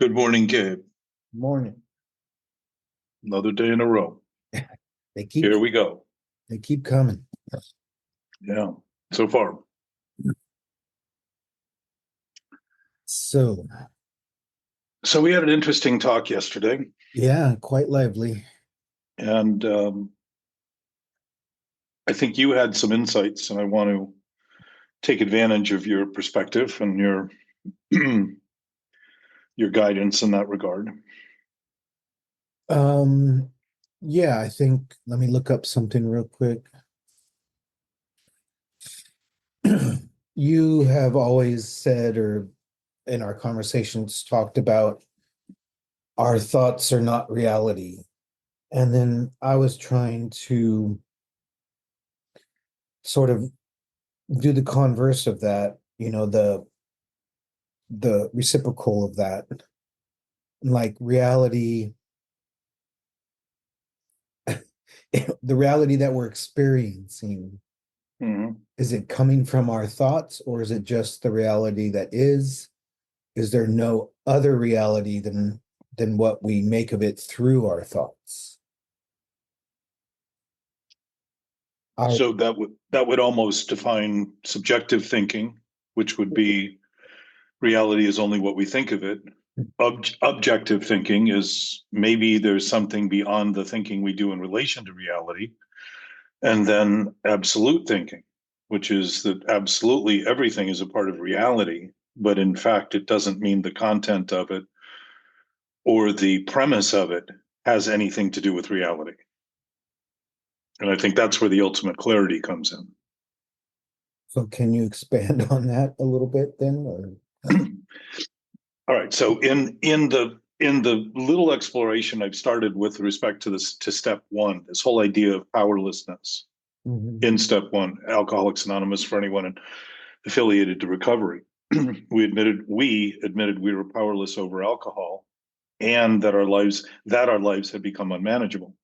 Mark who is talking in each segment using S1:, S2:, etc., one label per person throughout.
S1: Good morning, Gabe.
S2: Morning.
S1: Another day in a row.
S2: They keep
S1: Here we go.
S2: they keep coming.
S1: Yeah, so far.
S2: So
S1: So we had an interesting talk yesterday,
S2: yeah, quite lively.
S1: and I think you had some insights, and I want to take advantage of your perspective and your your guidance in that regard.
S2: Um yeah, I think let me look up something real quick. You have always said, or in our conversations talked about, our thoughts are not reality. And then I was trying to sort of do the converse of that, the reciprocal of that. Like reality, the reality that we're experiencing,
S1: Mhm.
S2: is it coming from our thoughts, or is it just the reality that is? Is there no other reality than what we make of it through our thoughts? I
S1: So that would almost define subjective thinking, which would be reality is only what we think of it. Objective thinking is maybe there's something beyond the thinking we do in relation to reality. And then absolute thinking, which is that absolutely everything is a part of reality, but in fact, it doesn't mean the content of it or the premise of it has anything to do with reality. And I think that's where the ultimate clarity comes in.
S2: so can you expand on that a little bit then? Or
S1: All right. So in the little exploration I've started with respect to this to step one, this whole idea of powerlessness
S2: Mhm.
S1: in step one, Alcoholics Anonymous for anyone affiliated to recovery. we admitted we were powerless over alcohol and that our lives had become unmanageable.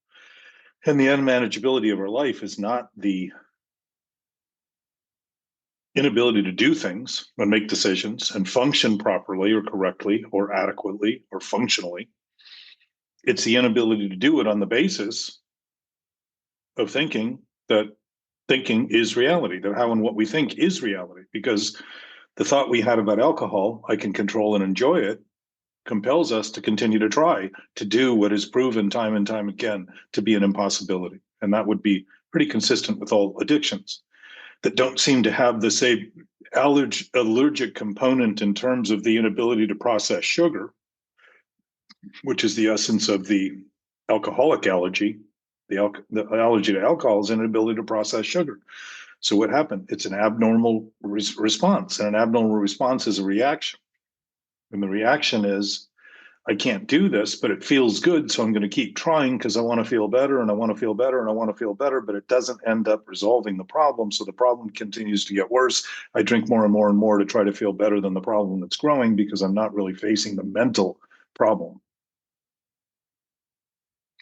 S1: And the unmanageability of our life is not the inability to do things and make decisions and function properly or correctly or adequately or functionally. It's the inability to do it on the basis of thinking that thinking is reality, that how and what we think is reality. Because the thought we had about alcohol, I can control and enjoy it, compels us to continue to try to do what is proven time and time again to be an impossibility. And that would be pretty consistent with all addictions that don't seem to have the same allergic component in terms of the inability to process sugar, which is the essence of the alcoholic allergy. The allergy to alcohol is an inability to process sugar. So what happened? It's an abnormal response, and an abnormal response is a reaction. And the reaction is, I can't do this, but it feels good, so I'm going to keep trying because I want to feel better and I want to feel better and I want to feel better, but it doesn't end up resolving the problem. So the problem continues to get worse. I drink more and more and more to try to feel better than the problem that's growing because I'm not really facing the mental problem.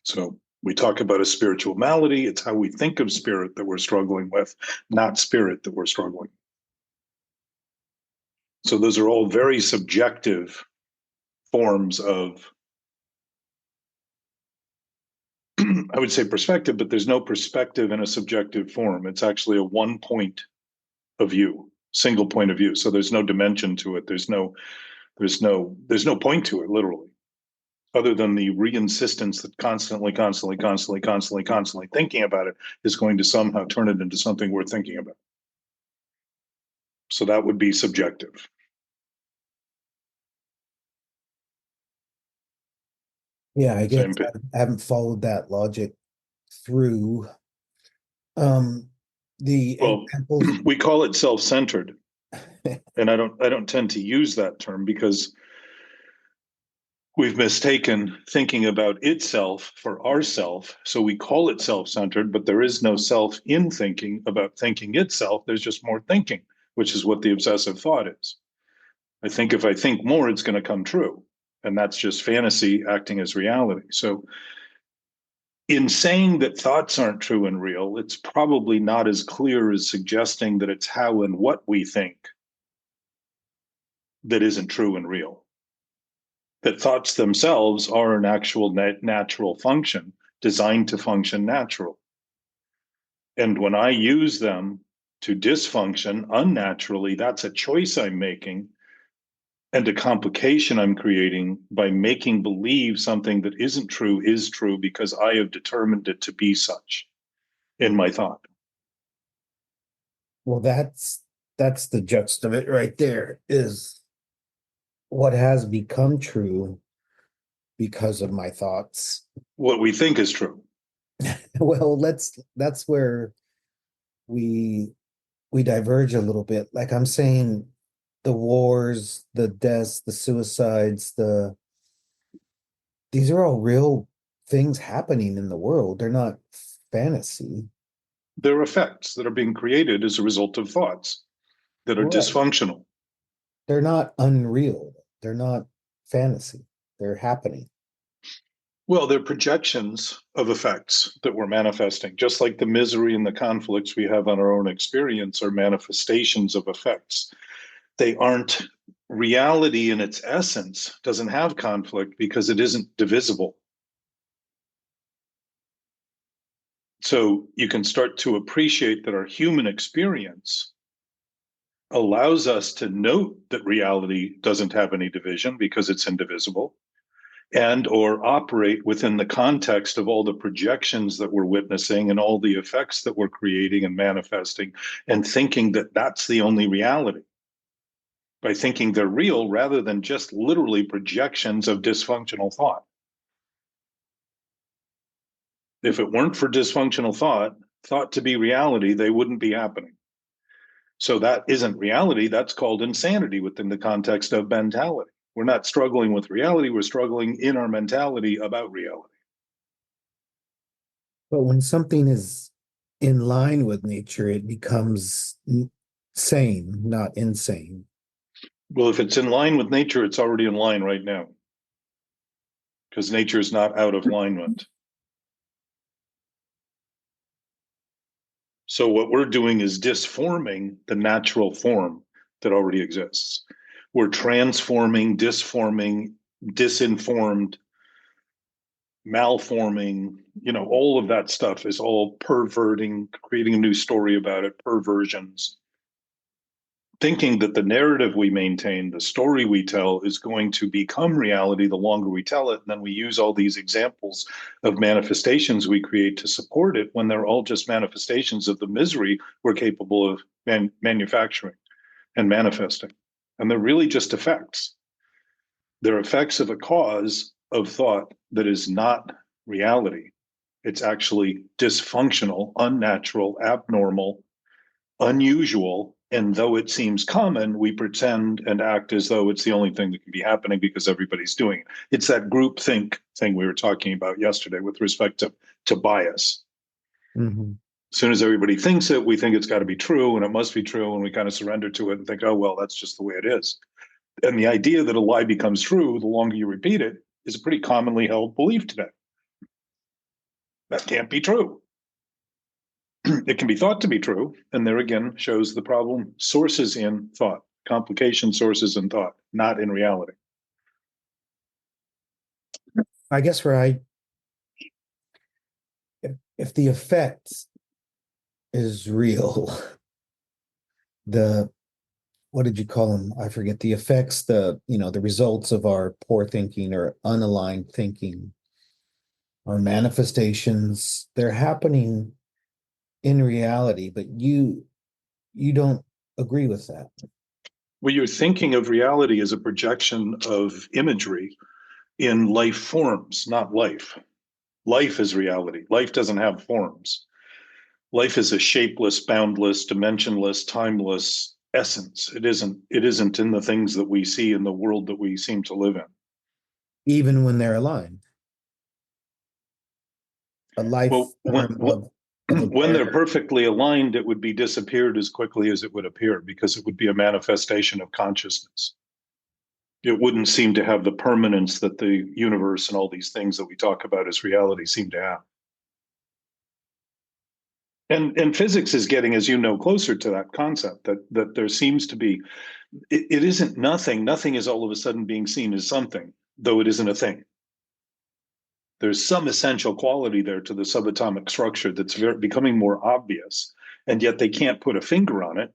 S1: So we talk about a spiritual malady. It's how we think of spirit that we're struggling with, not spirit that we're struggling. So those are all very subjective forms of, I would say, perspective, but there's no perspective in a subjective form. It's actually a one point of view, single point of view. So there's no dimension to it. There's no point to it, literally, other than the reinsistence that constantly thinking about it is going to somehow turn it into something worth thinking about. So that would be subjective.
S2: yeah, I guess
S1: Same.
S2: I haven't followed that logic through. Um, the
S1: Well,
S2: examples.
S1: we call it self-centered, and I don't tend to use that term because we've mistaken thinking about itself for ourself. So we call it self-centered, but there is no self in thinking about thinking itself. There's just more thinking, which is what the obsessive thought is. I think if I think more, it's going to come true. And that's just fantasy acting as reality. So in saying that thoughts aren't true and real, it's probably not as clear as suggesting that it's how and what we think that isn't true and real. that thoughts themselves are an actual natural function designed to function natural. And when I use them to dysfunction unnaturally, that's a choice I'm making and a complication I'm creating by making believe something that isn't true is true because I have determined it to be such in my thought.
S2: Well, that's the gist of it right there, is what has become true because of my thoughts.
S1: What we think is true.
S2: Well, that's where we we diverge a little bit. Like I'm saying, the wars, the deaths, the suicides, these are all real things happening in the world. They're not fantasy.
S1: There are effects that are being created as a result of thoughts that are
S2: Right.
S1: dysfunctional.
S2: They're not unreal. They're not fantasy. They're happening.
S1: Well, they're projections of effects that we're manifesting, just like the misery and the conflicts we have on our own experience are manifestations of effects. They aren't reality in its essence, doesn't have conflict because it isn't divisible. So you can start to appreciate that our human experience allows us to note that reality doesn't have any division because it's indivisible, and or operate within the context of all the projections that we're witnessing and all the effects that we're creating and manifesting, and thinking that that's the only reality by thinking they're real rather than just literally projections of dysfunctional thought. If it weren't for dysfunctional thought to be reality, they wouldn't be happening. So that isn't reality. That's called insanity within the context of mentality. We're not struggling with reality. We're struggling in our mentality about reality.
S2: But when something is in line with nature, it becomes sane, not insane.
S1: Well, if it's in line with nature, it's already in line right now because nature is not out of alignment. So what we're doing is disforming the natural form that already exists. We're transforming, disforming, disinformed, malforming, all of that stuff is all perverting, creating a new story about it, perversions, thinking that the narrative we maintain, the story we tell, is going to become reality the longer we tell it. And then we use all these examples of manifestations we create to support it when they're all just manifestations of the misery we're capable of manufacturing and manifesting. And they're really just effects. They're effects of a cause of thought that is not reality. It's actually dysfunctional, unnatural, abnormal, unusual, and though it seems common, we pretend and act as though it's the only thing that can be happening because everybody's doing it. It's that group think thing we were talking about yesterday with respect to bias.
S2: Mm-hmm.
S1: As soon as everybody thinks it, we think it's got to be true and it must be true, and we kind of surrender to it and think, oh, well, that's just the way it is. And the idea that a lie becomes true the longer you repeat it is a pretty commonly held belief today. That can't be true. It can be thought to be true, and there again shows the problem sources in thought, complication sources in thought, not in reality.
S2: I guess where if the effect is real, the what did you call them? I forget the effects, the results of our poor thinking or unaligned thinking, our manifestations, they're happening in reality, but you don't agree with that.
S1: Well, you're thinking of reality as a projection of imagery in life forms, not life. Life is reality. Life doesn't have forms. Life is a shapeless, boundless, dimensionless, timeless essence. It isn't in the things that we see in the world that we seem to live in.
S2: Even when they're aligned. A life
S1: Well,
S2: form of a
S1: when they're
S2: bear.
S1: perfectly aligned, it would be disappeared as quickly as it would appear because it would be a manifestation of consciousness. It wouldn't seem to have the permanence that the universe and all these things that we talk about as reality seem to have. And physics is getting, as you know, closer to that concept that there seems to be, it isn't nothing. Nothing is all of a sudden being seen as something, though it isn't a thing. There's some essential quality there to the subatomic structure that's becoming more obvious, and yet they can't put a finger on it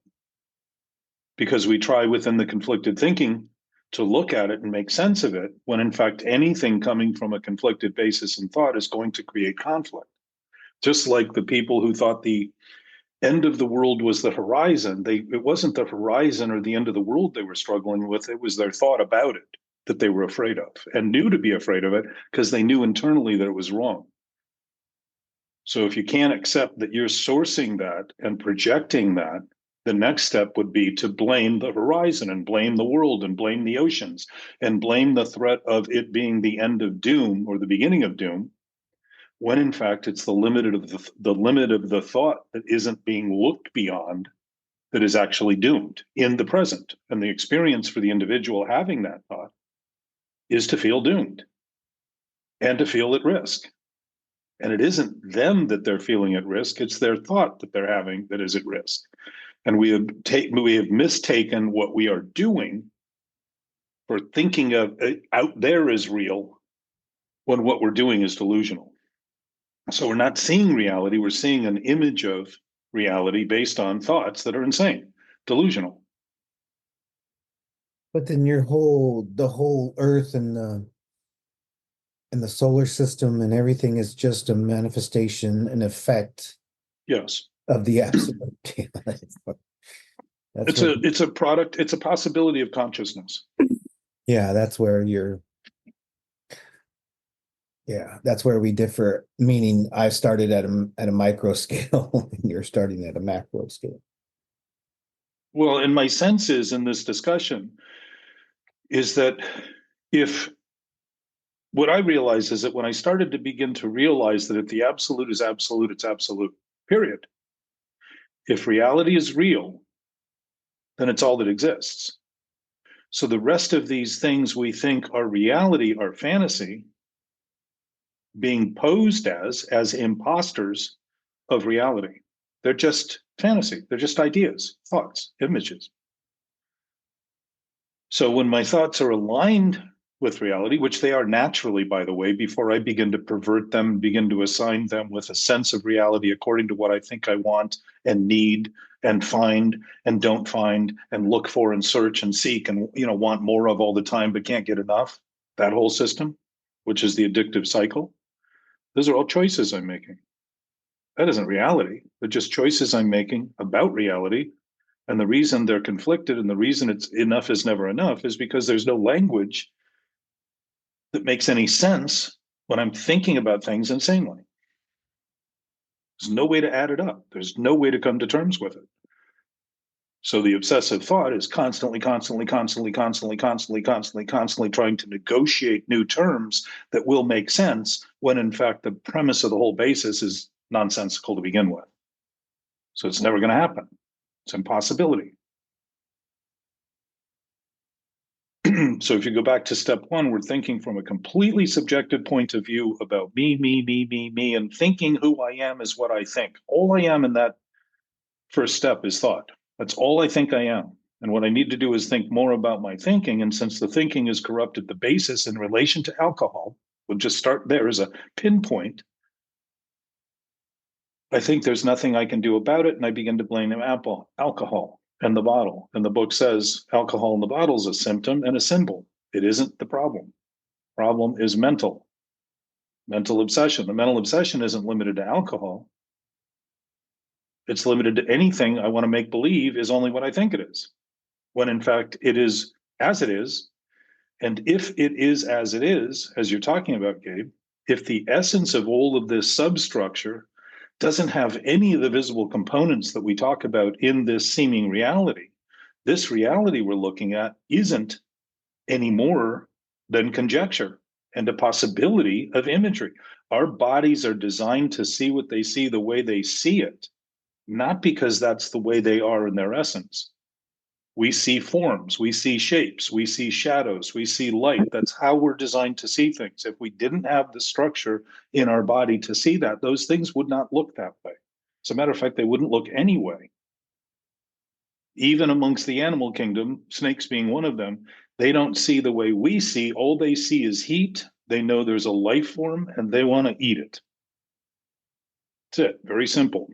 S1: because we try within the conflicted thinking to look at it and make sense of it, when in fact anything coming from a conflicted basis in thought is going to create conflict. Just like the people who thought the end of the world was the horizon, it wasn't the horizon or the end of the world they were struggling with, it was their thought about it that they were afraid of, and knew to be afraid of it because they knew internally that it was wrong. So if you can't accept that you're sourcing that and projecting that, the next step would be to blame the horizon and blame the world and blame the oceans and blame the threat of it being the end of doom or the beginning of doom, when in fact it's the limit of the thought that isn't being looked beyond that is actually doomed in the present. And the experience for the individual having that thought is to feel doomed and to feel at risk. And it isn't them that they're feeling at risk, it's their thought that they're having that is at risk. And we have mistaken what we are doing for thinking of out there as real, when what we're doing is delusional. So we're not seeing reality, we're seeing an image of reality based on thoughts that are insane, delusional.
S2: But then the whole Earth and the solar system and everything is just a manifestation, an effect
S1: Yes.
S2: of the absolute. That's what,
S1: It's a product, it's a possibility of consciousness.
S2: yeah, that's where we differ. Meaning, I started at a micro scale, and you're starting at a macro scale.
S1: Well, and my sense is in this discussion is that if what I realize is that when I started to begin to realize that if the absolute is absolute, it's absolute, period. If reality is real, then it's all that exists. So the rest of these things we think are reality are fantasy, being posed as imposters of reality. They're just fantasy. They're just ideas, thoughts, images. So when my thoughts are aligned with reality, which they are naturally, by the way, before I begin to pervert them, begin to assign them with a sense of reality according to what I think I want and need and find and don't find and look for and search and seek and want more of all the time but can't get enough, that whole system, which is the addictive cycle, those are all choices I'm making. That isn't reality. They're just choices I'm making about reality. And the reason they're conflicted and the reason it's enough is never enough is because there's no language that makes any sense when I'm thinking about things insanely. There's no way to add it up. There's no way to come to terms with it. So the obsessive thought is constantly trying to negotiate new terms that will make sense when in fact the premise of the whole basis is nonsensical to begin with. So it's never going to happen. It's an impossibility. So if you go back to step one, we're thinking from a completely subjective point of view about me, and thinking who I am is what I think. All I am in that first step is thought. That's all I think I am. And what I need to do is think more about my thinking. And since the thinking is corrupted, the basis in relation to alcohol, we'll just start there as a pinpoint. I think there's nothing I can do about it. And I begin to blame alcohol and the bottle. And the book says alcohol in the bottle is a symptom and a symbol. It isn't the problem. Problem is mental obsession. The mental obsession isn't limited to alcohol. It's limited to anything I want to make believe is only what I think it is, when in fact it is as it is. And if it is as it is, as you're talking about, Gabe, if the essence of all of this substructure doesn't have any of the visible components that we talk about in this seeming reality, this reality we're looking at isn't any more than conjecture and a possibility of imagery. Our bodies are designed to see what they see the way they see it, not because that's the way they are in their essence. We see forms, we see shapes, we see shadows, we see light. That's how we're designed to see things. If we didn't have the structure in our body to see that, those things would not look that way. As a matter of fact, they wouldn't look anyway. Even amongst the animal kingdom, snakes being one of them, they don't see the way we see. All they see is heat. They know there's a life form and they want to eat it. That's it. Very simple.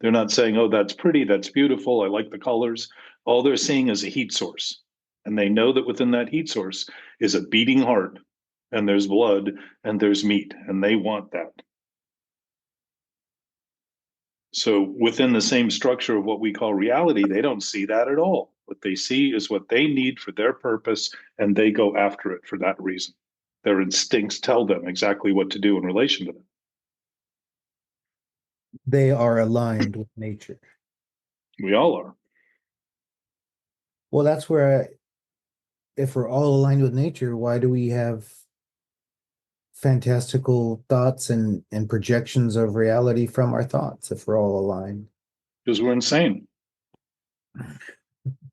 S1: They're not saying, oh, that's pretty, that's beautiful, I like the colors. All they're seeing is a heat source. And they know that within that heat source is a beating heart, and there's blood, and there's meat, and they want that. So within the same structure of what we call reality, they don't see that at all. What they see is what they need for their purpose, and they go after it for that reason. Their instincts tell them exactly what to do in relation to them.
S2: They are aligned with nature.
S1: We all are.
S2: Well, that's where if we're all aligned with nature, why do we have fantastical thoughts and projections of reality from our thoughts if we're all aligned?
S1: Because we're insane.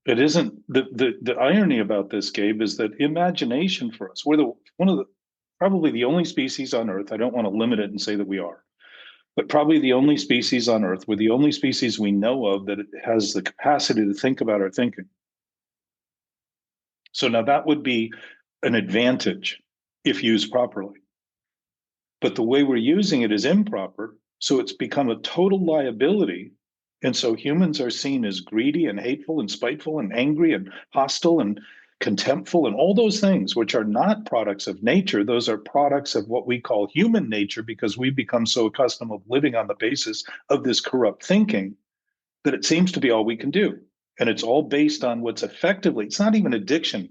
S1: It isn't the irony about this, Gabe, is that imagination for us, we're one of the probably the only species on Earth. I don't want to limit it and say that we are, but probably the only species on Earth. We're the only species we know of that has the capacity to think about our thinking. So now that would be an advantage if used properly. But the way we're using it is improper. So it's become a total liability. And so humans are seen as greedy and hateful and spiteful and angry and hostile and contemptful and all those things, which are not products of nature. Those are products of what we call human nature, because we've become so accustomed of living on the basis of this corrupt thinking that it seems to be all we can do. And it's all based on what's effectively, it's not even addiction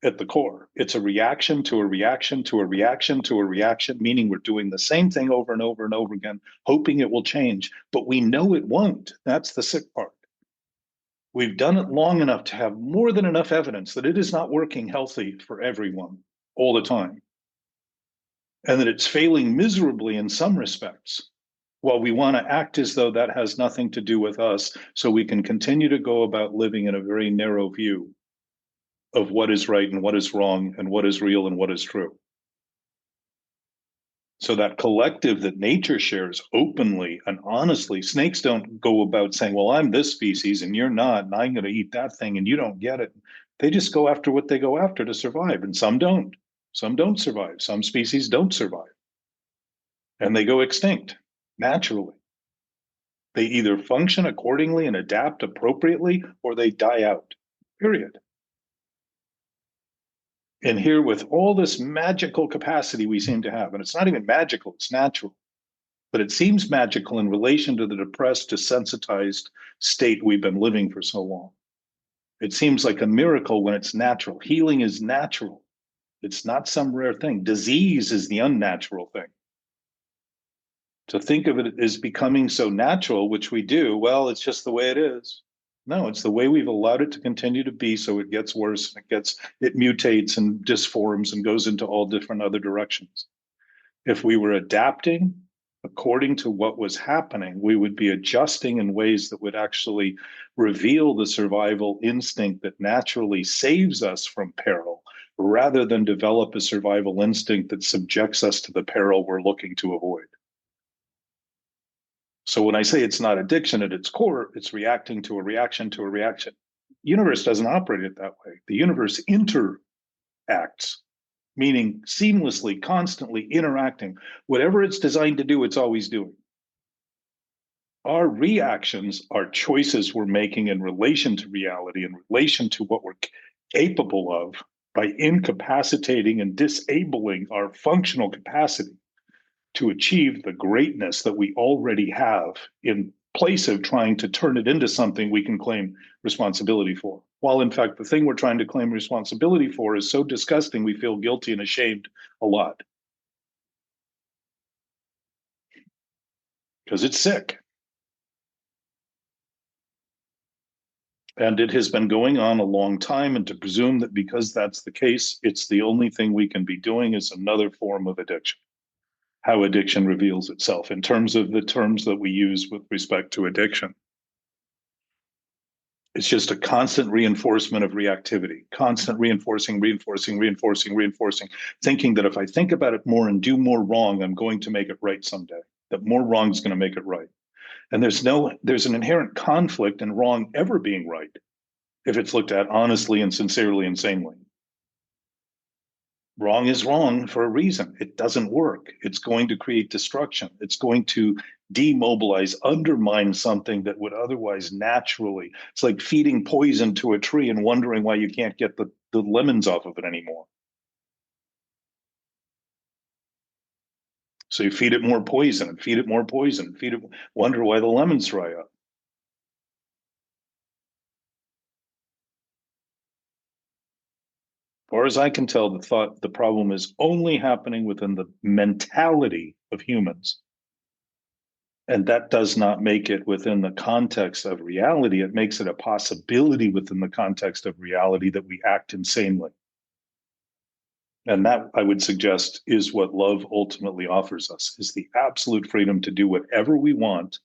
S1: at the core. It's a reaction to a reaction to a reaction to a reaction, meaning we're doing the same thing over and over and over again, hoping it will change, but we know it won't. That's the sick part. We've done it long enough to have more than enough evidence that it is not working healthy for everyone all the time, and that it's failing miserably in some respects. While we want to act as though that has nothing to do with us, so we can continue to go about living in a very narrow view of what is right and what is wrong and what is real and what is true. So that collective that nature shares openly and honestly, snakes don't go about saying, well, I'm this species and you're not, and I'm going to eat that thing and you don't get it. They just go after what they go after to survive, and some don't. Some don't survive. Some species don't survive. And they go extinct naturally. They either function accordingly and adapt appropriately, or they die out, period. And here, with all this magical capacity we seem to have, and it's not even magical, it's natural, but it seems magical in relation to the depressed, desensitized state we've been living for so long. It seems like a miracle when it's natural. Healing is natural. It's not some rare thing. Disease is the unnatural thing. To think of it as becoming so natural, which we do, well, it's just the way it is. No, it's the way we've allowed it to continue to be, so it gets worse, and it mutates and disforms and goes into all different other directions. If we were adapting according to what was happening, we would be adjusting in ways that would actually reveal the survival instinct that naturally saves us from peril, rather than develop a survival instinct that subjects us to the peril we're looking to avoid. So when I say it's not addiction at its core, it's reacting to a reaction to a reaction. The universe doesn't operate it that way. The universe interacts, meaning seamlessly, constantly interacting. Whatever it's designed to do, it's always doing. Our reactions are choices we're making in relation to reality, in relation to what we're capable of, by incapacitating and disabling our functional capacity to achieve the greatness that we already have, in place of trying to turn it into something we can claim responsibility for. While in fact, the thing we're trying to claim responsibility for is so disgusting, we feel guilty and ashamed a lot. Because it's sick. And it has been going on a long time, and to presume that because that's the case, it's the only thing we can be doing is another form of addiction. How addiction reveals itself in terms of the terms that we use with respect to addiction. It's just a constant reinforcement of reactivity, constant reinforcing, thinking that if I think about it more and do more wrong, I'm going to make it right someday, that more wrong is going to make it right. And there's an inherent conflict in wrong ever being right if it's looked at honestly and sincerely and sanely. Wrong is wrong for a reason. It doesn't work. It's going to create destruction. It's going to demobilize, undermine something that would otherwise naturally. It's like feeding poison to a tree and wondering why you can't get the lemons off of it anymore. So you feed it more poison and feed it more poison, feed it, wonder why the lemons dry up. As far as I can tell, the problem is only happening within the mentality of humans. And that does not make it within the context of reality. It makes it a possibility within the context of reality that we act insanely. And that, I would suggest, is what love ultimately offers us, is the absolute freedom to do whatever we want,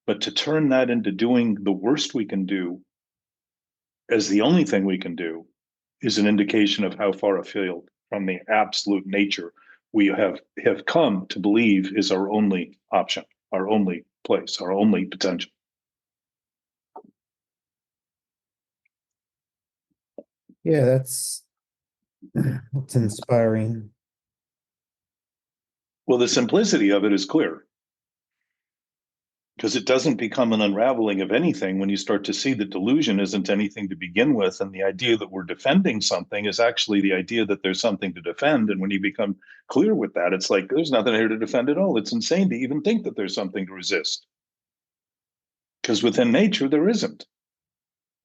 S1: but to turn that into doing the worst we can do as the only thing we can do is an indication of how far afield from the absolute nature we have come to believe is our only option, our only place, our only potential.
S2: Yeah, that's inspiring.
S1: Well, the simplicity of it is clear because it doesn't become an unraveling of anything when you start to see that delusion isn't anything to begin with. And the idea that we're defending something is actually the idea that there's something to defend. And when you become clear with that, it's like, there's nothing here to defend at all. It's insane to even think that there's something to resist because within nature, there isn't.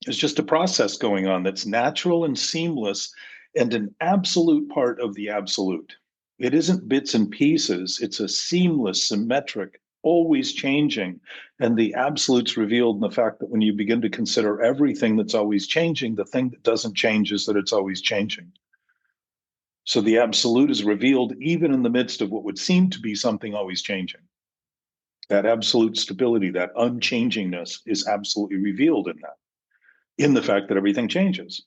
S1: It's just a process going on that's natural and seamless and an absolute part of the absolute. It isn't bits and pieces, it's a seamless, symmetric, always changing. And the absolute's revealed in the fact that when you begin to consider everything that's always changing, the thing that doesn't change is that it's always changing. So the absolute is revealed even in the midst of what would seem to be something always changing. That absolute stability, that unchangingness is absolutely revealed in that, in the fact that everything changes.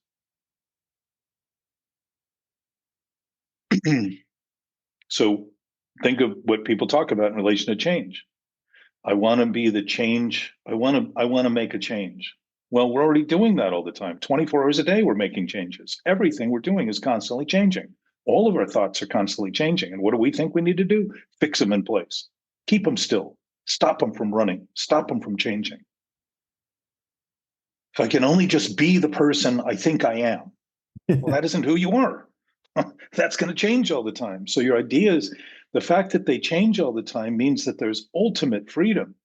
S1: So think of what people talk about in relation to change. I want to be the change. I want to make a change. Well, we're already doing that all the time. 24 hours a day, we're making changes. Everything we're doing is constantly changing. All of our thoughts are constantly changing. And what do we think we need to do? Fix them in place. Keep them still. Stop them from running. Stop them from changing. If I can only just be the person I think I am, well, that isn't who you are. That's going to change all the time. So your ideas, the fact that they change all the time means that there's ultimate freedom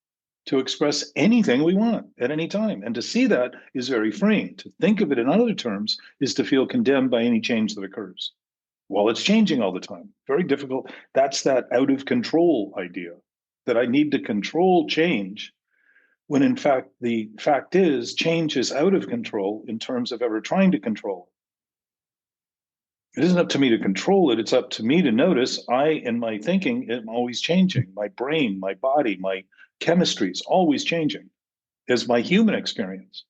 S1: to express anything we want at any time. And to see that is very freeing. To think of it in other terms is to feel condemned by any change that occurs. Well, it's changing all the time. Very difficult. That's that out of control idea that I need to control change, when in fact, the fact is change is out of control in terms of ever trying to control it. It isn't up to me to control it. It's up to me to notice I, in my thinking, am always changing. My brain, my body, my chemistry is always changing, is my human experience.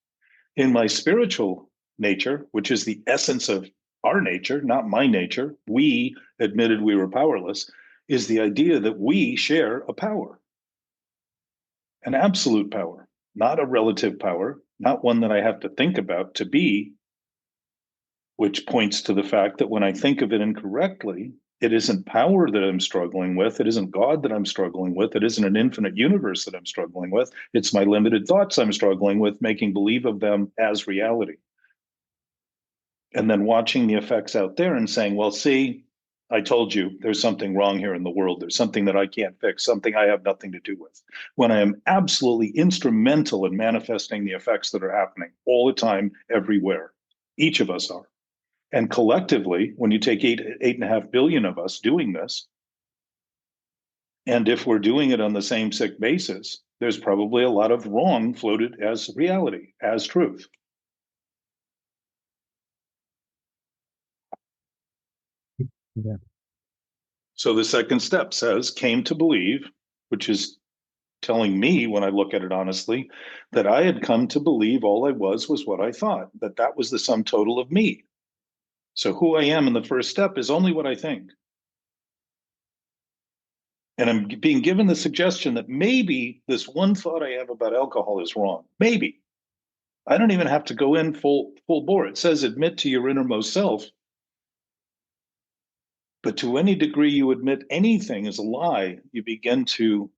S1: In my spiritual nature, which is the essence of our nature, not my nature, we admitted we were powerless, is the idea that we share a power, an absolute power, not a relative power, not one that I have to think about to be, which points to the fact that when I think of it incorrectly, it isn't power that I'm struggling with. It isn't God that I'm struggling with. It isn't an infinite universe that I'm struggling with. It's my limited thoughts I'm struggling with, making believe of them as reality. And then watching the effects out there and saying, well, see, I told you there's something wrong here in the world. There's something that I can't fix, something I have nothing to do with. When I am absolutely instrumental in manifesting the effects that are happening all the time, everywhere. Each of us are. And collectively, when you take 8.5 billion of us doing this, and if we're doing it on the same sick basis, there's probably a lot of wrong floated as reality, as truth.
S2: Yeah.
S1: So the second step says, came to believe, which is telling me, when I look at it honestly, that I had come to believe all I was what I thought, that that was the sum total of me. So who I am in the first step is only what I think. And I'm being given the suggestion that maybe this one thought I have about alcohol is wrong. Maybe. I don't even have to go in full bore. It says admit to your innermost self. But to any degree you admit anything is a lie, you begin to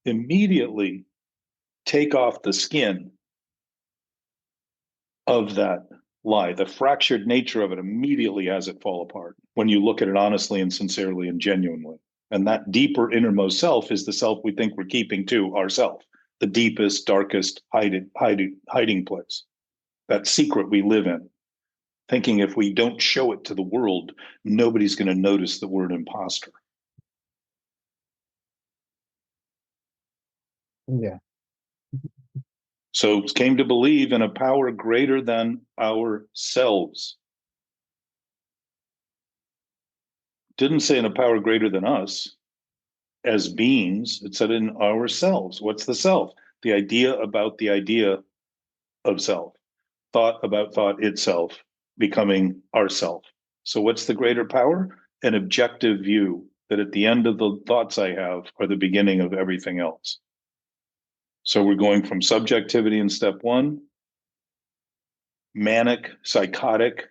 S1: immediately take off the skin of that lie. The fractured nature of it immediately has it fall apart when you look at it honestly and sincerely and genuinely. And that deeper innermost self is the self we think we're keeping to ourself, the deepest, darkest hiding place, that secret we live in, thinking if we don't show it to the world, nobody's going to notice that we're an imposter.
S2: Yeah.
S1: So came to believe in a power greater than ourselves. Didn't say in a power greater than us as beings. It said in ourselves. What's the self? The idea about the idea of self. Thought about thought itself becoming ourself. So what's the greater power? An objective view that at the end of the thoughts I have are the beginning of everything else. So we're going from subjectivity in step one, manic, psychotic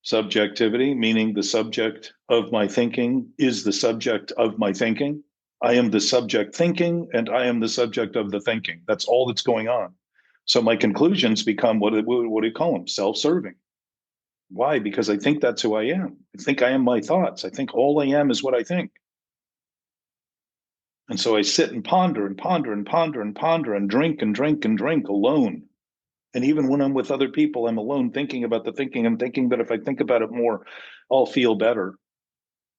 S1: subjectivity, meaning the subject of my thinking is the subject of my thinking. I am the subject thinking, and I am the subject of the thinking. That's all that's going on. So my conclusions become what do you call them? Self-serving. Why? Because I think that's who I am. I think I am my thoughts. I think all I am is what I think. And so I sit and ponder and ponder and ponder and ponder and drink and drink and drink alone. And even when I'm with other people, I'm alone thinking about the thinking. I'm thinking that if I think about it more, I'll feel better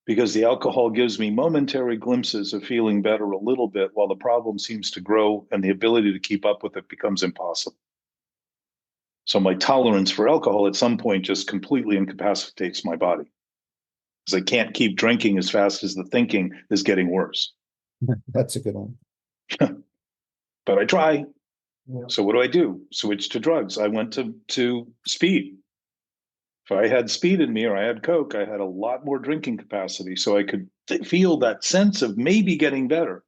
S1: because the alcohol gives me momentary glimpses of feeling better a little bit while the problem seems to grow and the ability to keep up with it becomes impossible. So my tolerance for alcohol at some point just completely incapacitates my body because I can't keep drinking as fast as the thinking is getting worse.
S2: That's a good one.
S1: But I try.
S2: Yeah.
S1: So what do? Switch to drugs. I went to speed. If I had speed in me or I had Coke, I had a lot more drinking capacity. So I could feel that sense of maybe getting better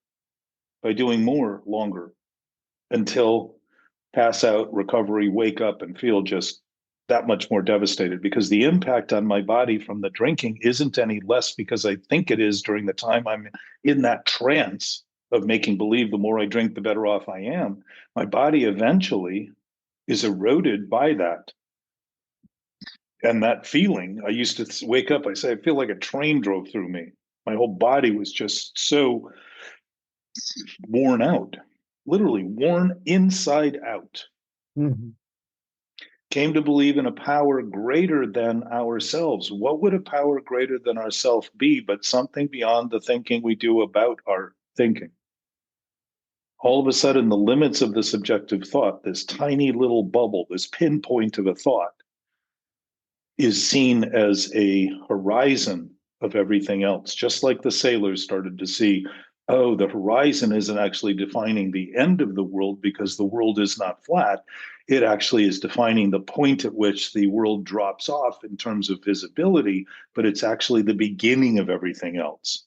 S1: by doing more longer until pass out, recovery, wake up, and feel just that much more devastated because the impact on my body from the drinking isn't any less because I think it is during the time I'm in that trance of making believe the more I drink, the better off I am. My body eventually is eroded by that. And that feeling, I used to wake up, I say, I feel like a train drove through me. My whole body was just so worn out, literally worn inside out.
S2: Mhm.
S1: Came to believe in a power greater than ourselves. What would a power greater than ourself be but something beyond the thinking we do about our thinking? All of a sudden, the limits of the subjective thought, this tiny little bubble, this pinpoint of a thought, is seen as a horizon of everything else, just like the sailors started to see, oh, the horizon isn't actually defining the end of the world because the world is not flat. It actually is defining the point at which the world drops off in terms of visibility, but it's actually the beginning of everything else.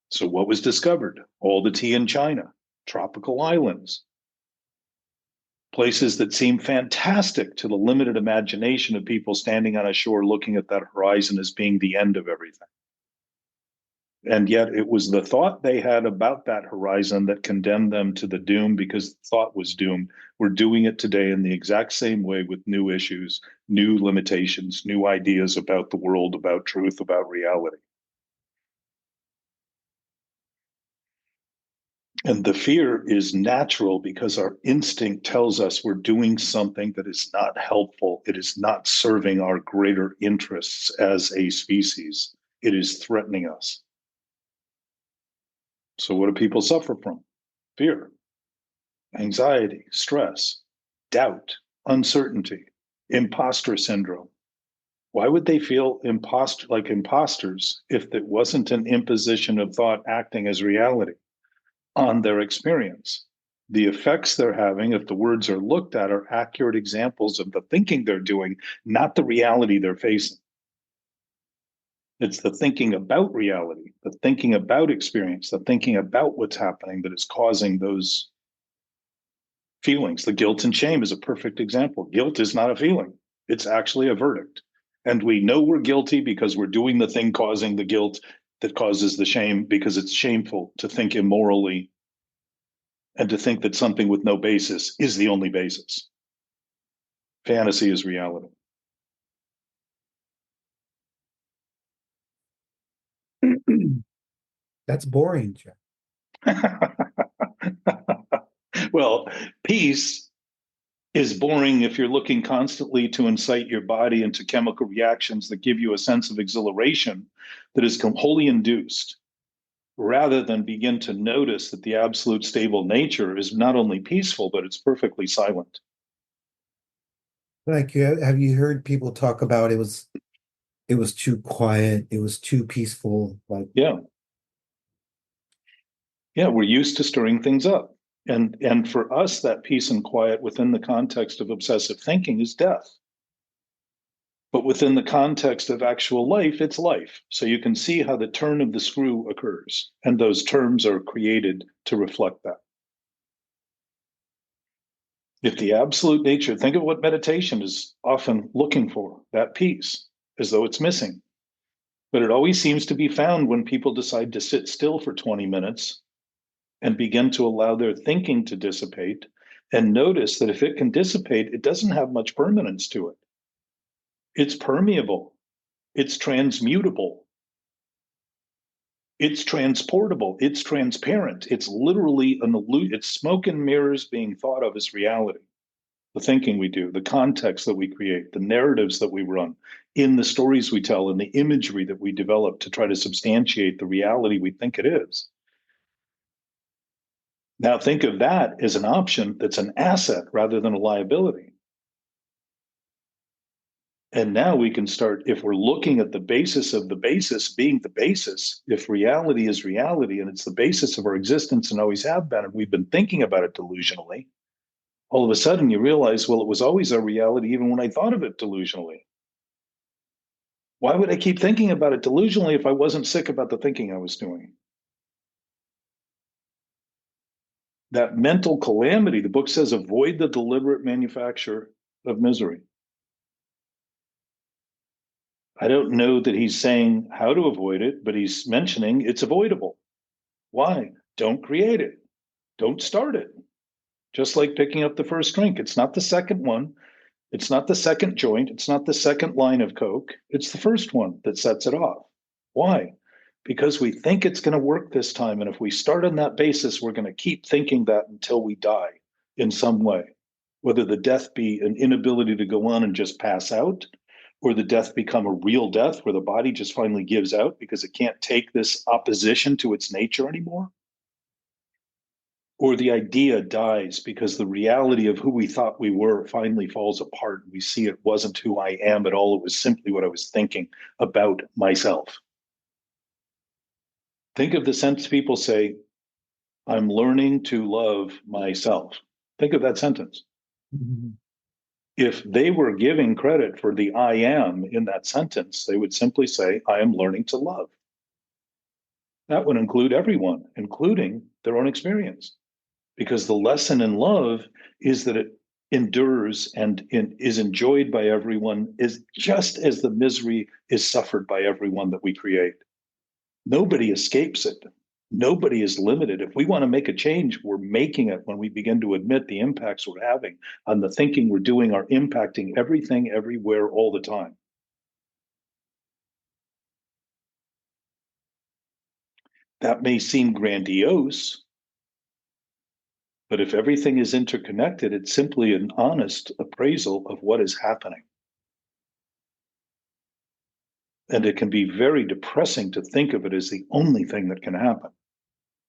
S1: So, what was discovered? All the tea in China, tropical islands, places that seem fantastic to the limited imagination of people standing on a shore looking at that horizon as being the end of everything. And yet it was the thought they had about that horizon that condemned them to the doom because the thought was doomed. We're doing it today in the exact same way with new issues, new limitations, new ideas about the world, about truth, about reality. And the fear is natural because our instinct tells us we're doing something that is not helpful. It is not serving our greater interests as a species. It is threatening us. So, what do people suffer from? Fear, anxiety, stress, doubt, uncertainty, imposter syndrome. Why would they feel like imposters if it wasn't an imposition of thought acting as reality on their experience? The effects they're having, if the words are looked at, are accurate examples of the thinking they're doing, not the reality they're facing. It's the thinking about reality, the thinking about experience, the thinking about what's happening that is causing those feelings. The guilt and shame is a perfect example. Guilt is not a feeling, it's actually a verdict. And we know we're guilty because we're doing the thing causing the guilt that causes the shame, because it's shameful to think immorally and to think that something with no basis is the only basis. Fantasy is reality.
S2: That's boring, Jeff.
S1: Well, peace is boring if you're looking constantly to incite your body into chemical reactions that give you a sense of exhilaration that is wholly induced, rather than begin to notice that the absolute stable nature is not only peaceful, but it's perfectly silent.
S2: Like, have you heard people talk about it was too quiet, it was too peaceful, like
S1: Yeah. Yeah, we're used to stirring things up. And for us, that peace and quiet within the context of obsessive thinking is death. But within the context of actual life, it's life. So you can see how the turn of the screw occurs. And those terms are created to reflect that. If the absolute nature, think of what meditation is often looking for, that peace, as though it's missing. But it always seems to be found when people decide to sit still for 20 minutes and begin to allow their thinking to dissipate, and notice that if it can dissipate, it doesn't have much permanence to it. It's permeable, it's transmutable, it's transportable, it's transparent. It's literally an illusion. It's smoke and mirrors being thought of as reality. The thinking we do, the context that we create, the narratives that we run, in the stories we tell, and the imagery that we develop to try to substantiate the reality we think it is. Now, think of that as an option that's an asset rather than a liability. And now we can start, if we're looking at the basis of the basis being the basis, if reality is reality and it's the basis of our existence and always have been, and we've been thinking about it delusionally, all of a sudden you realize, well, it was always a reality even when I thought of it delusionally. Why would I keep thinking about it delusionally if I wasn't sick about the thinking I was doing? That mental calamity, the book says, avoid the deliberate manufacture of misery. I don't know that he's saying how to avoid it, but he's mentioning it's avoidable. Why? Don't create it. Don't start it. Just like picking up the first drink. It's not the second one. It's not the second joint. It's not the second line of Coke. It's the first one that sets it off. Why? Because we think it's going to work this time. And if we start on that basis, we're going to keep thinking that until we die in some way, whether the death be an inability to go on and just pass out, or the death become a real death where the body just finally gives out because it can't take this opposition to its nature anymore, or the idea dies because the reality of who we thought we were finally falls apart and we see it wasn't who I am at all. It was simply what I was thinking about myself. Think of the sense people say, I'm learning to love myself. Think of that sentence.
S2: mm-hmm.
S1: If they were giving credit for the I am in that sentence, they would simply say, I am learning to love. That would include everyone, including their own experience. Because the lesson in love is that it endures and is enjoyed by everyone, is just as the misery is suffered by everyone that we create. Nobody escapes it. Nobody is limited. If we want to make a change, we're making it when we begin to admit the impacts we're having on the thinking we're doing are impacting everything, everywhere, all the time. That may seem grandiose, but if everything is interconnected, it's simply an honest appraisal of what is happening. And it can be very depressing to think of it as the only thing that can happen,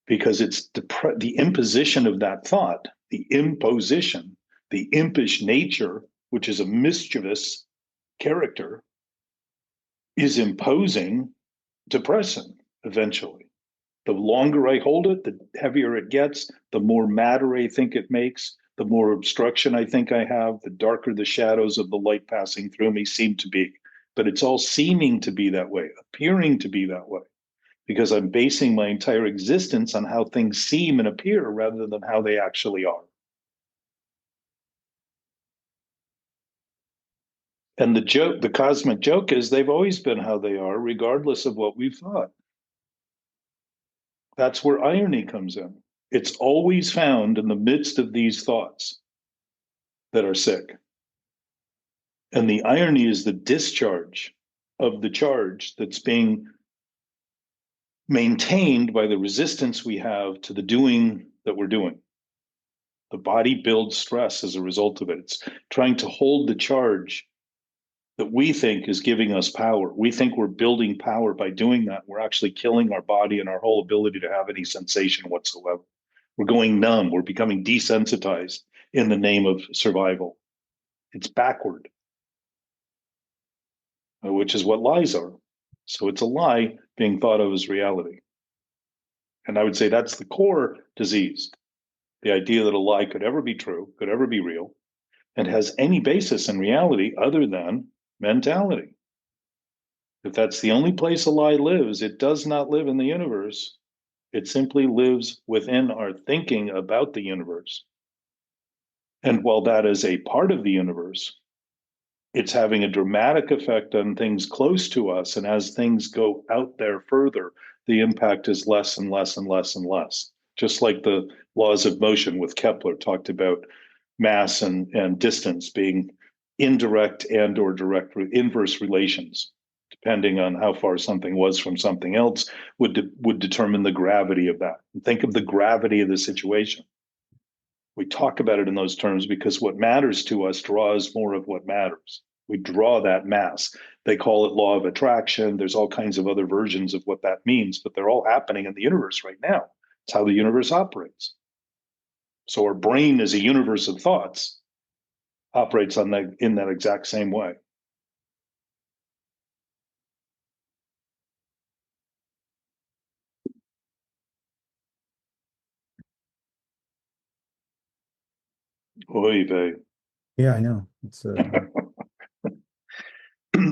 S1: because it's the imposition of that thought, the imposition, the impish nature, which is a mischievous character, is imposing depression eventually. The longer I hold it, the heavier it gets, the more matter I think it makes, the more obstruction I think I have, the darker the shadows of the light passing through me seem to be. but it's all seeming to be that way, appearing to be that way, because I'm basing my entire existence on how things seem and appear rather than how they actually are. And the cosmic joke is they've always been how they are, regardless of what we've thought. That's where irony comes in. It's always found in the midst of these thoughts that are sick. And the irony is the discharge of the charge that's being maintained by the resistance we have to the doing that we're doing. The body builds stress as a result of it. It's trying to hold the charge that we think is giving us power. We think we're building power by doing that. We're actually killing our body and our whole ability to have any sensation whatsoever. We're going numb. We're becoming desensitized in the name of survival. It's backward, which is what lies are. So it's a lie being thought of as reality. And I would say that's the core disease. The idea that a lie could ever be true, could ever be real, and has any basis in reality other than mentality. If that's the only place a lie lives, it does not live in the universe. It simply lives within our thinking about the universe. And while that is a part of the universe, it's having a dramatic effect on things close to us. And as things go out there further, the impact is less and less and less and less. Just like the laws of motion with Kepler talked about mass and distance being indirect and or direct inverse relations, depending on how far something was from something else, would determine the gravity of that. Think of the gravity of the situation. We talk about it in those terms because what matters to us draws more of what matters. We draw that mass. They call it law of attraction. There's all kinds of other versions of what that means, but they're all happening in the universe right now. It's how the universe operates. So our brain is a universe of thoughts, operates in that exact same way. Oy vey.
S2: Yeah, I know. It's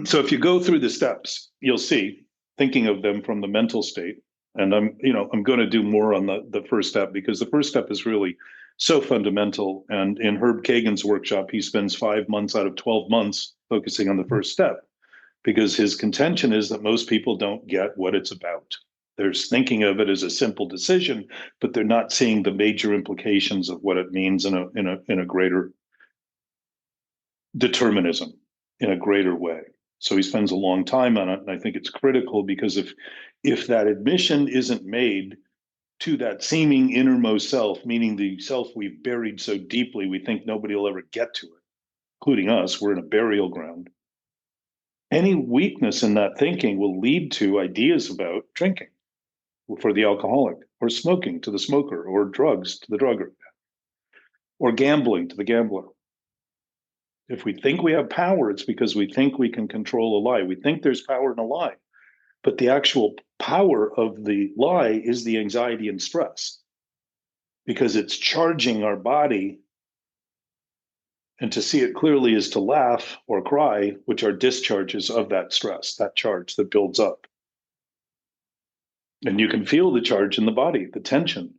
S1: So if you go through the steps, you'll see, thinking of them from the mental state, and I'm going to do more on the first step because the first step is really so fundamental. And in Herb Kagan's workshop, he spends 5 months out of 12 months focusing on the first step because his contention is that most people don't get what it's about. They're thinking of it as a simple decision, but they're not seeing the major implications of what it means in a greater determinism, in a greater way. So he spends a long time on it, and I think it's critical because if that admission isn't made to that seeming innermost self, meaning the self we've buried so deeply we think nobody will ever get to it, including us, we're in a burial ground. Any weakness in that thinking will lead to ideas about drinking for the alcoholic, or smoking to the smoker, or drugs to the drugger, or gambling to the gambler. If we think we have power, it's because we think we can control a lie. We think there's power in a lie, but the actual power of the lie is the anxiety and stress because it's charging our body. And to see it clearly is to laugh or cry, which are discharges of that stress, that charge that builds up. And you can feel the charge in the body, the tension.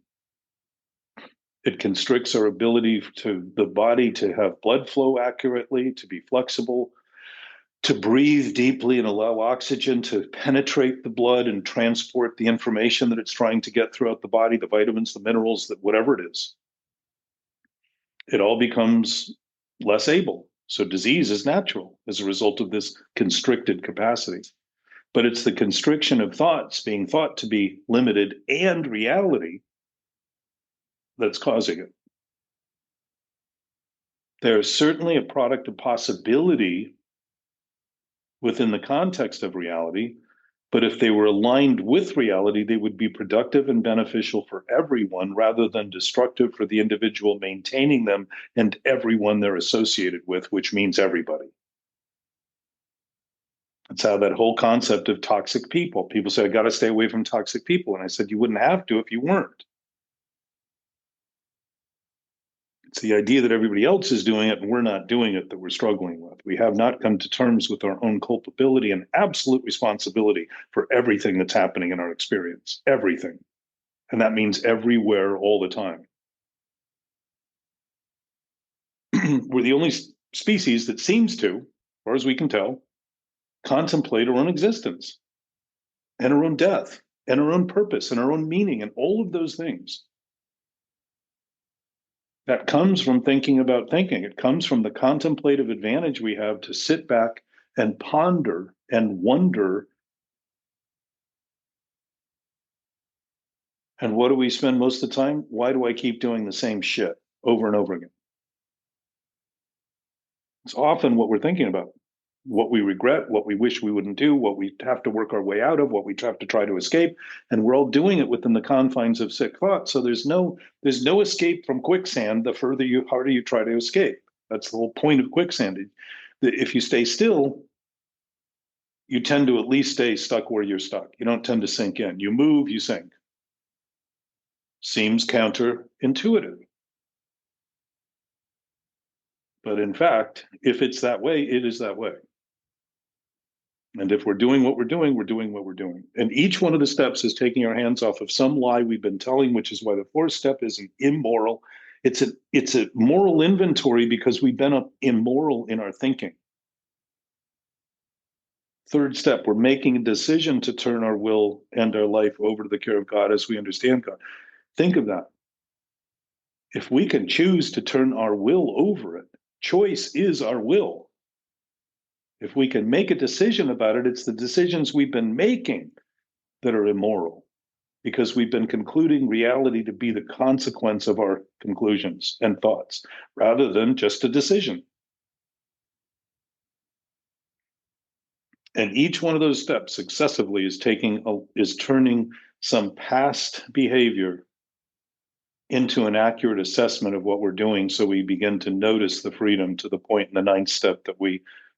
S1: It constricts our ability to the body to have blood flow accurately, to be flexible, to breathe deeply and allow oxygen to penetrate the blood and transport the information that it's trying to get throughout the body, the vitamins, the minerals, that whatever it is. It all becomes less able. So disease is natural as a result of this constricted capacity. But it's the constriction of thoughts being thought to be limited and reality that's causing it. There's certainly a product of possibility within the context of reality, but if they were aligned with reality, they would be productive and beneficial for everyone rather than destructive for the individual maintaining them and everyone they're associated with, which means everybody. That's how that whole concept of toxic people. People say, I got to stay away from toxic people. And I said, you wouldn't have to if you weren't. It's the idea that everybody else is doing it and we're not doing it that we're struggling with. We have not come to terms with our own culpability and absolute responsibility for everything that's happening in our experience. Everything. And that means everywhere, all the time. We're the only species that seems to, as far as we can tell, contemplate our own existence and our own death and our own purpose and our own meaning and all of those things. That comes from thinking about thinking. It comes from the contemplative advantage we have to sit back and ponder and wonder. And what do we spend most of the time? Why do I keep doing the same shit over and over again? It's often what we're thinking about, what we regret, what we wish we wouldn't do, what we have to work our way out of, what we have to try to escape. And we're all doing it within the confines of sick thought. So there's no escape from quicksand the harder you try to escape. That's the whole point of quicksand. If you stay still, you tend to at least stay stuck where you're stuck. You don't tend to sink in. You move, you sink. Seems counterintuitive. But in fact, if it's that way, it is that way. And if we're doing what we're doing, we're doing what we're doing. And each one of the steps is taking our hands off of some lie we've been telling, which is why the fourth step is an immoral. It's a moral inventory because we've been immoral in our thinking. Third step, we're making a decision to turn our will and our life over to the care of God as we understand God. Think of that. If we can choose to turn our will over it, choice is our will. If we can make a decision about it, it's the decisions we've been making that are immoral because we've been concluding reality to be the consequence of our conclusions and thoughts rather than just a decision. And each one of those steps successively is turning some past behavior into an accurate assessment of what we're doing, so we begin to notice the freedom to the point in the ninth step that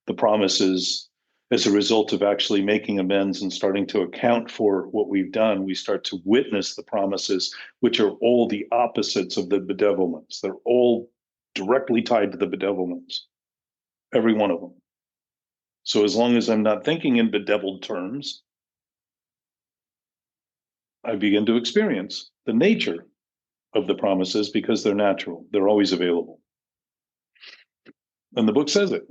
S1: the promise is, as a result of actually making amends and starting to account for what we've done, we start to witness the promises, which are all the opposites of the bedevilments. They're all directly tied to the bedevilments, every one of them. So as long as I'm not thinking in bedeviled terms, I begin to experience the nature of the promises because they're natural. They're always available. And the book says it.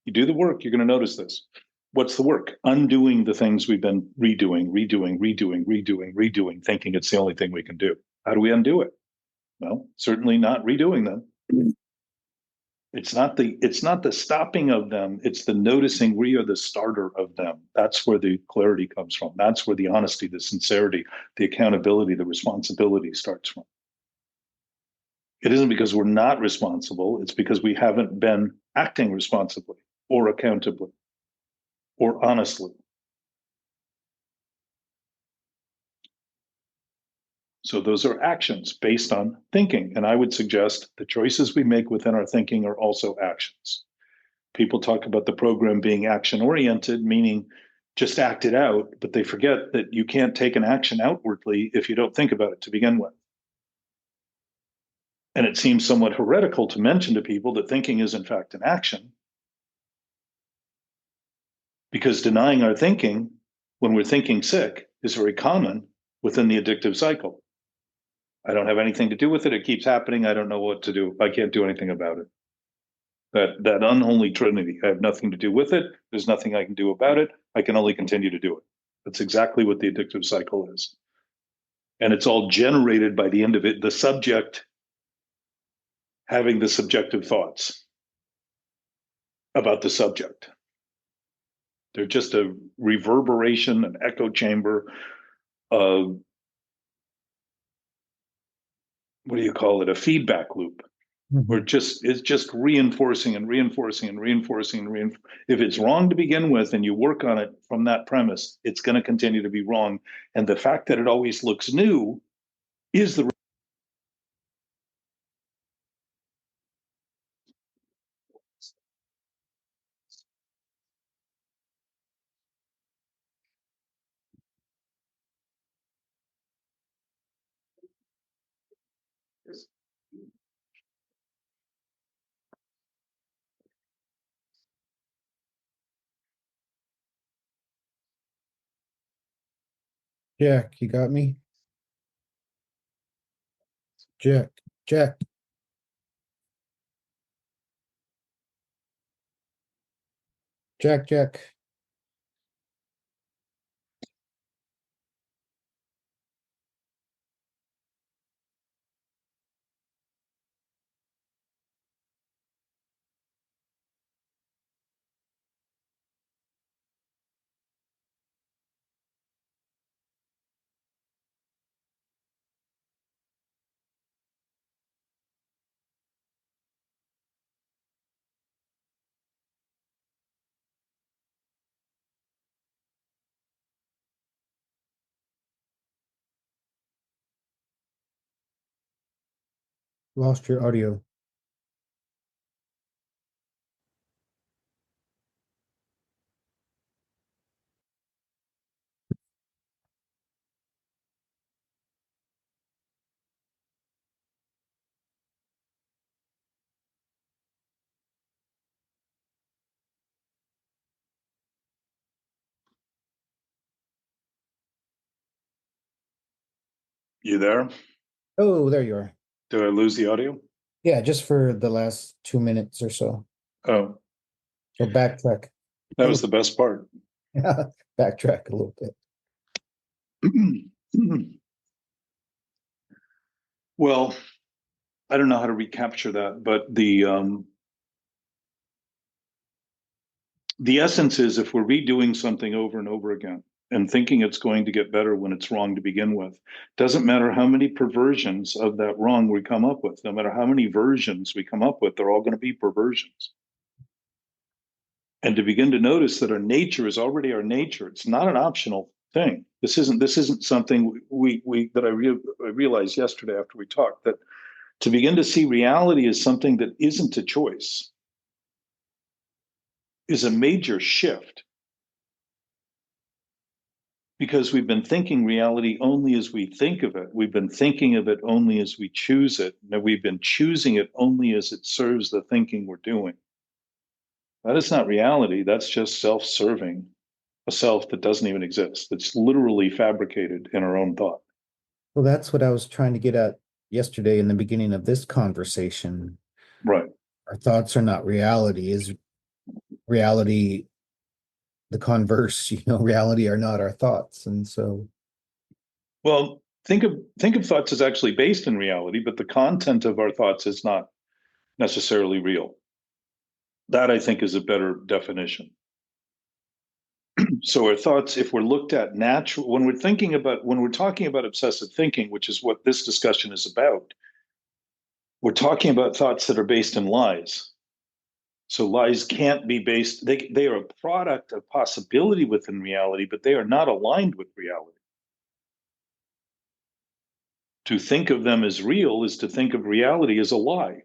S1: You do the work, you're going to notice this. What's the work? Undoing the things we've been redoing, thinking it's the only thing we can do. How do we undo it? Well, certainly not redoing them. It's not the stopping of them. It's the noticing we are the starter of them. That's where the clarity comes from. That's where the honesty, the sincerity, the accountability, the responsibility starts from. It isn't because we're not responsible. It's because we haven't been acting responsibly or accountably or honestly. So those are actions based on thinking. And I would suggest the choices we make within our thinking are also actions. People talk about the program being action oriented, meaning just act it out, but they forget that you can't take an action outwardly if you don't think about it to begin with. And it seems somewhat heretical to mention to people that thinking is in fact an action, because denying our thinking when we're thinking sick is very common within the addictive cycle. I don't have anything to do with it. It keeps happening. I don't know what to do. I can't do anything about it. That unholy trinity. I have nothing to do with it. There's nothing I can do about it. I can only continue to do it. That's exactly what the addictive cycle is. And it's all generated by the subject having the subjective thoughts about the subject. They're just a reverberation, an echo chamber of, what do you call it? A feedback loop. Where it's just reinforcing and reinforcing and reinforcing and reinforcing. If it's wrong to begin with and you work on it from that premise, it's going to continue to be wrong. And the fact that it always looks new is the
S2: Jack, you got me? Jack, Jack. Jack, Jack. Lost your audio.
S1: You there?
S2: Oh, there you are.
S1: Did I lose the audio?
S2: Yeah, just for the last 2 minutes or so.
S1: Oh,
S2: So backtrack.
S1: that was the best part.
S2: Backtrack a little bit.
S1: Well, I don't know how to recapture that, but the essence is if we're redoing something over and over again and thinking it's going to get better when it's wrong to begin with, doesn't matter how many perversions of that wrong we come up with, no matter how many versions we come up with, they're all going to be perversions. And to begin to notice that our nature is already our nature. It's not an optional thing. This isn't something we that I realized yesterday after we talked, that to begin to see reality as something that isn't a choice is a major shift, because we've been thinking reality only as we think of it. We've been thinking of it only as we choose it. And we've been choosing it only as it serves the thinking we're doing. That is not reality. That's just self-serving, a self that doesn't even exist. That's literally fabricated in our own thought.
S2: Well, that's what I was trying to get at yesterday in the beginning of this conversation.
S1: Right.
S2: Our thoughts are not reality. Is reality the converse? Reality are not our thoughts. And so,
S1: Well, think of thoughts as actually based in reality, but the content of our thoughts is not necessarily real. That, I think, is a better definition. So our thoughts, if we're looked at natural, when we're talking about obsessive thinking, which is what this discussion is about, we're talking about thoughts that are based in lies. So lies can't be based, they are a product of possibility within reality, but they are not aligned with reality. To think of them as real is to think of reality as a lie.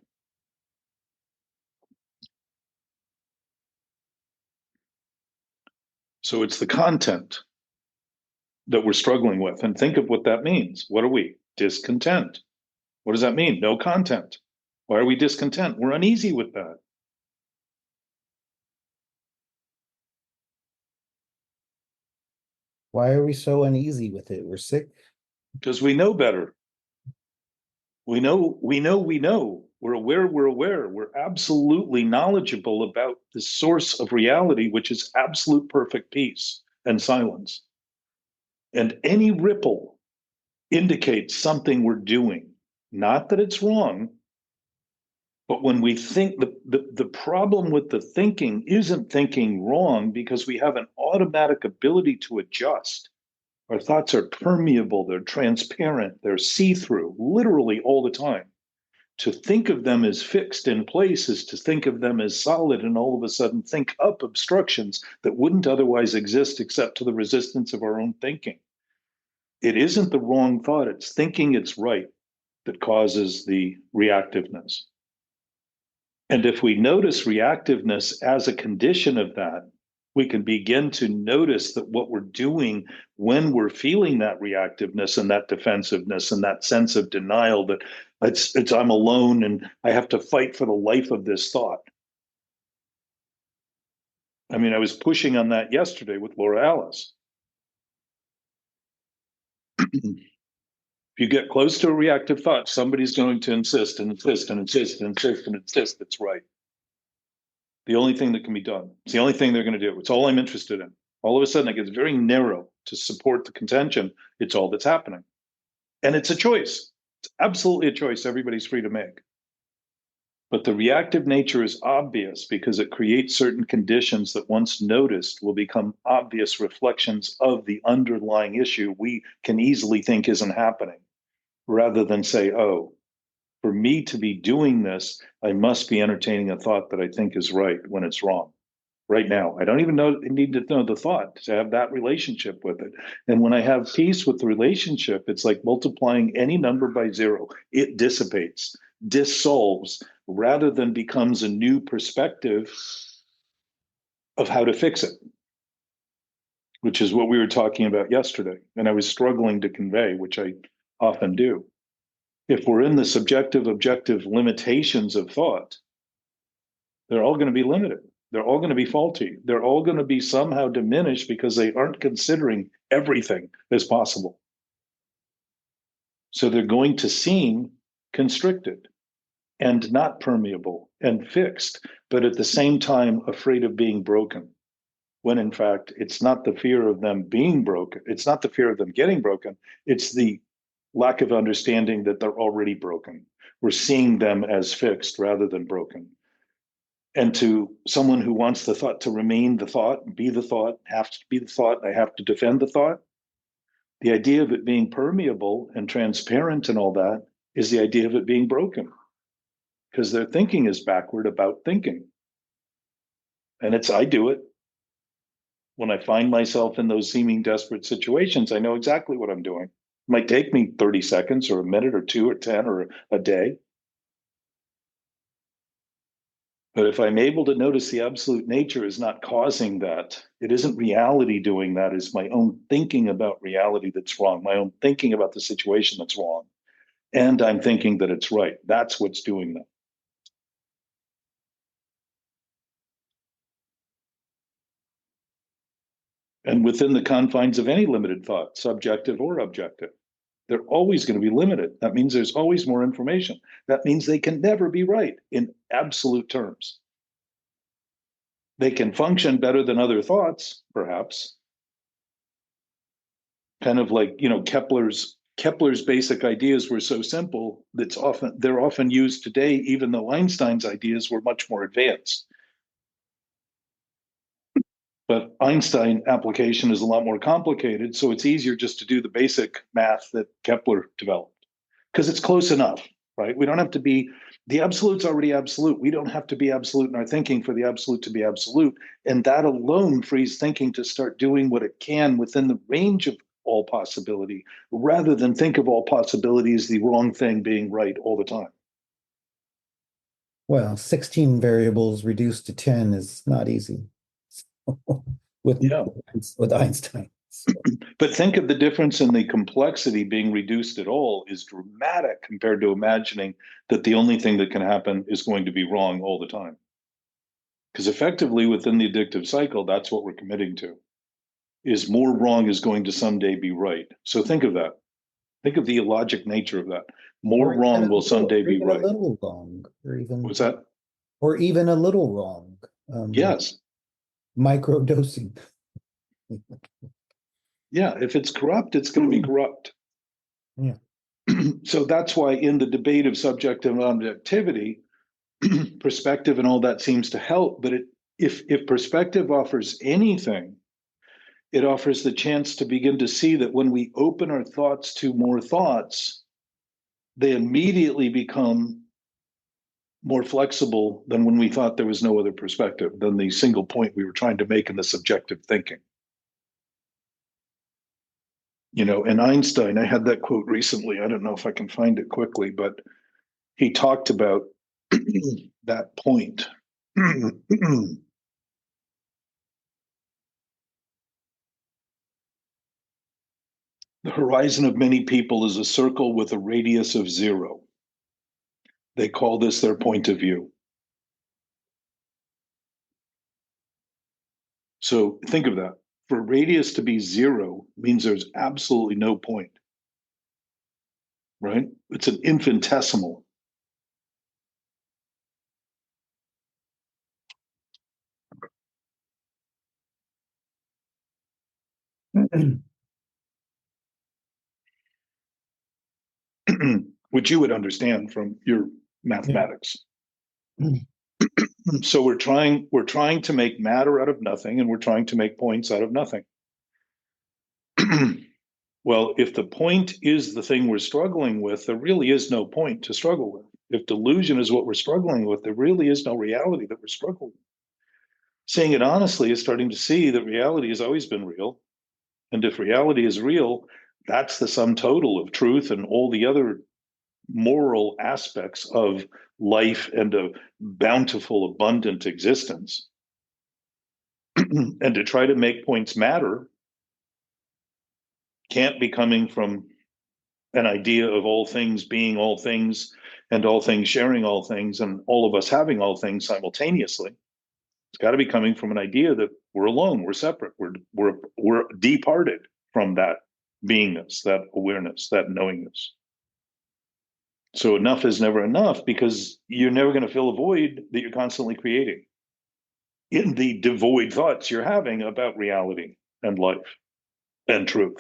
S1: So it's the content that we're struggling with. And think of what that means. What are we? Discontent. What does that mean? No content. Why are we discontent? We're uneasy with that.
S2: why are we so uneasy with it? We're sick.
S1: Because we know better. We know. We're aware. We're absolutely knowledgeable about the source of reality, which is absolute perfect peace and silence. And any ripple indicates something we're doing. Not that it's wrong, but when we think, the problem with the thinking isn't thinking wrong, because we have an automatic ability to adjust. Our thoughts are permeable, they're transparent, they're see-through, literally all the time. To think of them as fixed in place is to think of them as solid, and all of a sudden think up obstructions that wouldn't otherwise exist except to the resistance of our own thinking. It isn't the wrong thought, it's thinking it's right that causes the reactiveness. And if we notice reactiveness as a condition of that, we can begin to notice that what we're doing when we're feeling that reactiveness and that defensiveness and that sense of denial, that it's I'm alone and I have to fight for the life of this thought. I mean, I was pushing on that yesterday with Laura Alice. If you get close to a reactive thought, somebody's going to insist and insist and insist and insist and insist it's right. The only thing that can be done. It's the only thing they're going to do. It's all I'm interested in. All of a sudden, it gets very narrow to support the contention. It's all that's happening. And it's a choice. It's absolutely a choice everybody's free to make. But the reactive nature is obvious because it creates certain conditions that, once noticed, will become obvious reflections of the underlying issue we can easily think isn't happening, rather than say, oh, for me to be doing this, I must be entertaining a thought that I think is right when it's wrong. Right now, I don't even need to know the thought to have that relationship with it. And when I have peace with the relationship, it's like multiplying any number by zero. It dissipates, dissolves, rather than becomes a new perspective of how to fix it, which is what we were talking about yesterday. And I was struggling to convey, which I often do. If we're in the subjective, objective limitations of thought, they're all going to be limited. They're all going to be faulty. They're all going to be somehow diminished because they aren't considering everything as possible. So they're going to seem constricted and not permeable and fixed, but at the same time afraid of being broken. When in fact, it's not the fear of them being broken. It's not the fear of them getting broken. It's the lack of understanding that they're already broken. We're seeing them as fixed rather than broken. And to someone who wants the thought to remain the thought, be the thought, have to be the thought, I have to defend the thought, the idea of it being permeable and transparent and all that is the idea of it being broken, because their thinking is backward about thinking. And I do it. When I find myself in those seeming desperate situations, I know exactly what I'm doing. It might take me 30 seconds or a minute or two or 10 or a day. But if I'm able to notice the absolute nature is not causing that, it isn't reality doing that, it's my own thinking about reality that's wrong, my own thinking about the situation that's wrong. And I'm thinking that it's right. That's what's doing that. And within the confines of any limited thought, subjective or objective, they're always going to be limited. That means there's always more information. That means they can never be right in absolute terms. They can function better than other thoughts, perhaps. Kind of like, Kepler's basic ideas were so simple they're often used today, even though Einstein's ideas were much more advanced. But Einstein application is a lot more complicated, so it's easier just to do the basic math that Kepler developed because it's close enough, right? We don't have to be, the absolute's already absolute. We don't have to be absolute in our thinking for the absolute to be absolute. And that alone frees thinking to start doing what it can within the range of all possibility, rather than think of all possibilities the wrong thing being right all the time.
S2: Well, 16 variables reduced to 10 is not easy with
S1: Yeah.
S2: with Einstein. So,
S1: But think of the difference in the complexity being reduced at all is dramatic compared to imagining that the only thing that can happen is going to be wrong all the time. Because effectively within the addictive cycle, that's what we're committing to, is more wrong is going to someday be right. So think of that. Think of the illogic nature of that. More wrong will someday be right.
S2: a little wrong,
S1: What's that?
S2: or even a little wrong.
S1: Yes.
S2: Micro dosing.
S1: Yeah. If it's corrupt, it's going to be corrupt.
S2: Yeah.
S1: So that's why in the debate of subjective and objectivity, perspective and all that seems to help. But if perspective offers anything, it offers the chance to begin to see that when we open our thoughts to more thoughts, they immediately become more flexible than when we thought there was no other perspective than the single point we were trying to make in the subjective thinking. And Einstein, I had that quote recently. I don't know if I can find it quickly, but he talked about that point. The horizon of many people is a circle with a radius of 0. They call this their point of view. So think of that. For a radius to be 0 means there's absolutely no point. right? It's an infinitesimal. Which you would understand from your
S2: Yeah.
S1: mathematics. So we're trying to make matter out of nothing, and we're trying to make points out of nothing. Well, if the point is the thing we're struggling with, there really is no point to struggle with. If delusion is what we're struggling with, there really is no reality that we're struggling with. Saying it honestly is starting to see that reality has always been real. And if reality is real, that's the sum total of truth and all the other moral aspects of life and a bountiful, abundant existence. And to try to make points matter can't be coming from an idea of all things being all things and all things sharing all things and all of us having all things simultaneously. It's got to be coming from an idea that we're alone, we're separate, we're departed from that beingness, that awareness, that knowingness. So enough is never enough because you're never going to fill a void that you're constantly creating in the devoid thoughts you're having about reality and life and truth.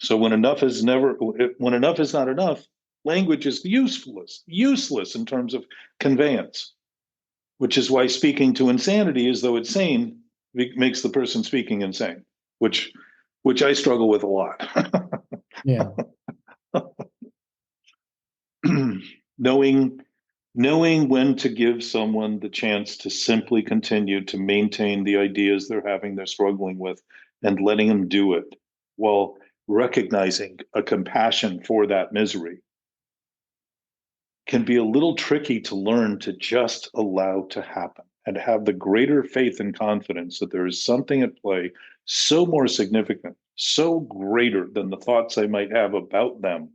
S1: So when enough is not enough, language is useless in terms of conveyance, which is why speaking to insanity as though it's sane makes the person speaking insane, which I struggle with a lot.
S2: Yeah.
S1: knowing knowing when to give someone the chance to simply continue to maintain the ideas they're struggling with, and letting them do it while recognizing a compassion for that misery can be a little tricky to learn to just allow to happen and have the greater faith and confidence that there is something at play so more significant, so greater than the thoughts I might have about them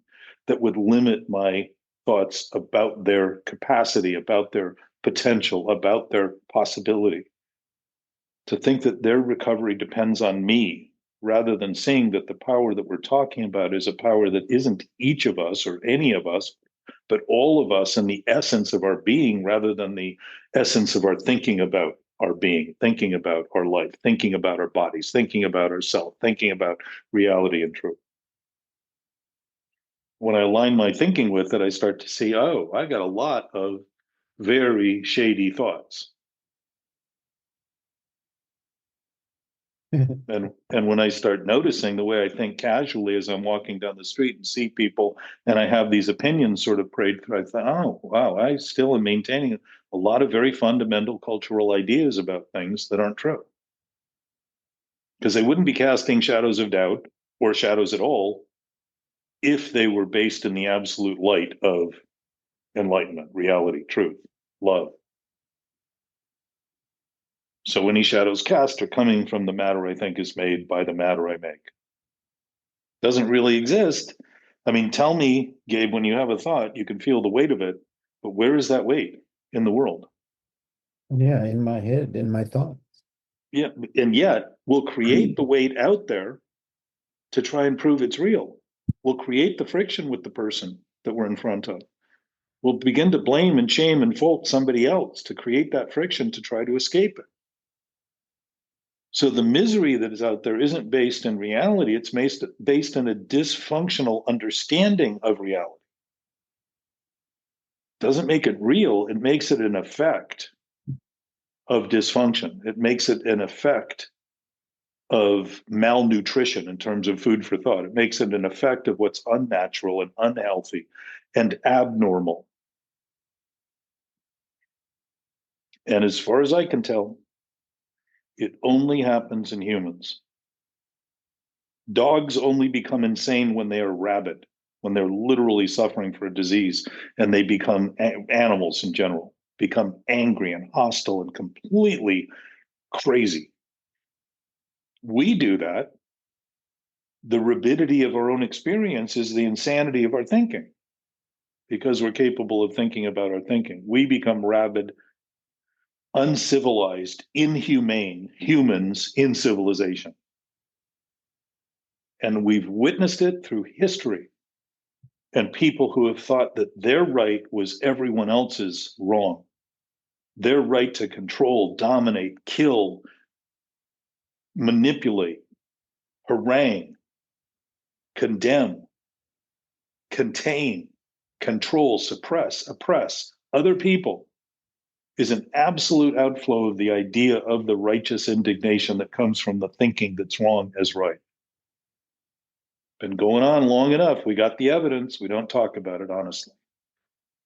S1: that would limit my thoughts about their capacity, about their potential, about their possibility. To think that their recovery depends on me rather than seeing that the power that we're talking about is a power that isn't each of us or any of us, but all of us in the essence of our being rather than the essence of our thinking about our being, thinking about our life, thinking about our bodies, thinking about ourselves, thinking about reality and truth. When I align my thinking with it, I start to see, oh, I got a lot of very shady thoughts. And when I start noticing the way I think casually as I'm walking down the street and see people and I have these opinions sort of prayed through, I thought, oh wow, I still am maintaining a lot of very fundamental cultural ideas about things that aren't true. Because they wouldn't be casting shadows of doubt or shadows at all if they were based in the absolute light of enlightenment, reality, truth, love. So any shadows cast are coming from the matter I think is made by the matter I make. Doesn't really exist. I mean, tell me, Gabe, when you have a thought, you can feel the weight of it, but where is that weight in the world?
S2: Yeah, in my head, in my thoughts.
S1: Yeah, and yet we'll create the weight out there to try and prove it's real. We'll create the friction with the person that we're in front of. We'll begin to blame and shame and fault somebody else to create that friction to try to escape it. So the misery that is out there isn't based in reality, it's based in a dysfunctional understanding of reality. Doesn't make it real, it makes it an effect of dysfunction. It makes it an effect of malnutrition in terms of food for thought. It makes it an effect of what's unnatural and unhealthy and abnormal. And as far as I can tell, it only happens in humans. Dogs only become insane when they are rabid, when they're literally suffering for a disease, and they become animals in general, become angry and hostile and completely crazy. We do that. The rabidity of our own experience is the insanity of our thinking because we're capable of thinking about our thinking. We become rabid, uncivilized, inhumane humans in civilization. And we've witnessed it through history. And people who have thought that their right was everyone else's wrong. Their right to control, dominate, kill, manipulate, harangue, condemn, contain, control, suppress, oppress other people is an absolute outflow of the idea of the righteous indignation that comes from the thinking that's wrong as right. Been going on long enough. We got the evidence. We don't talk about it honestly.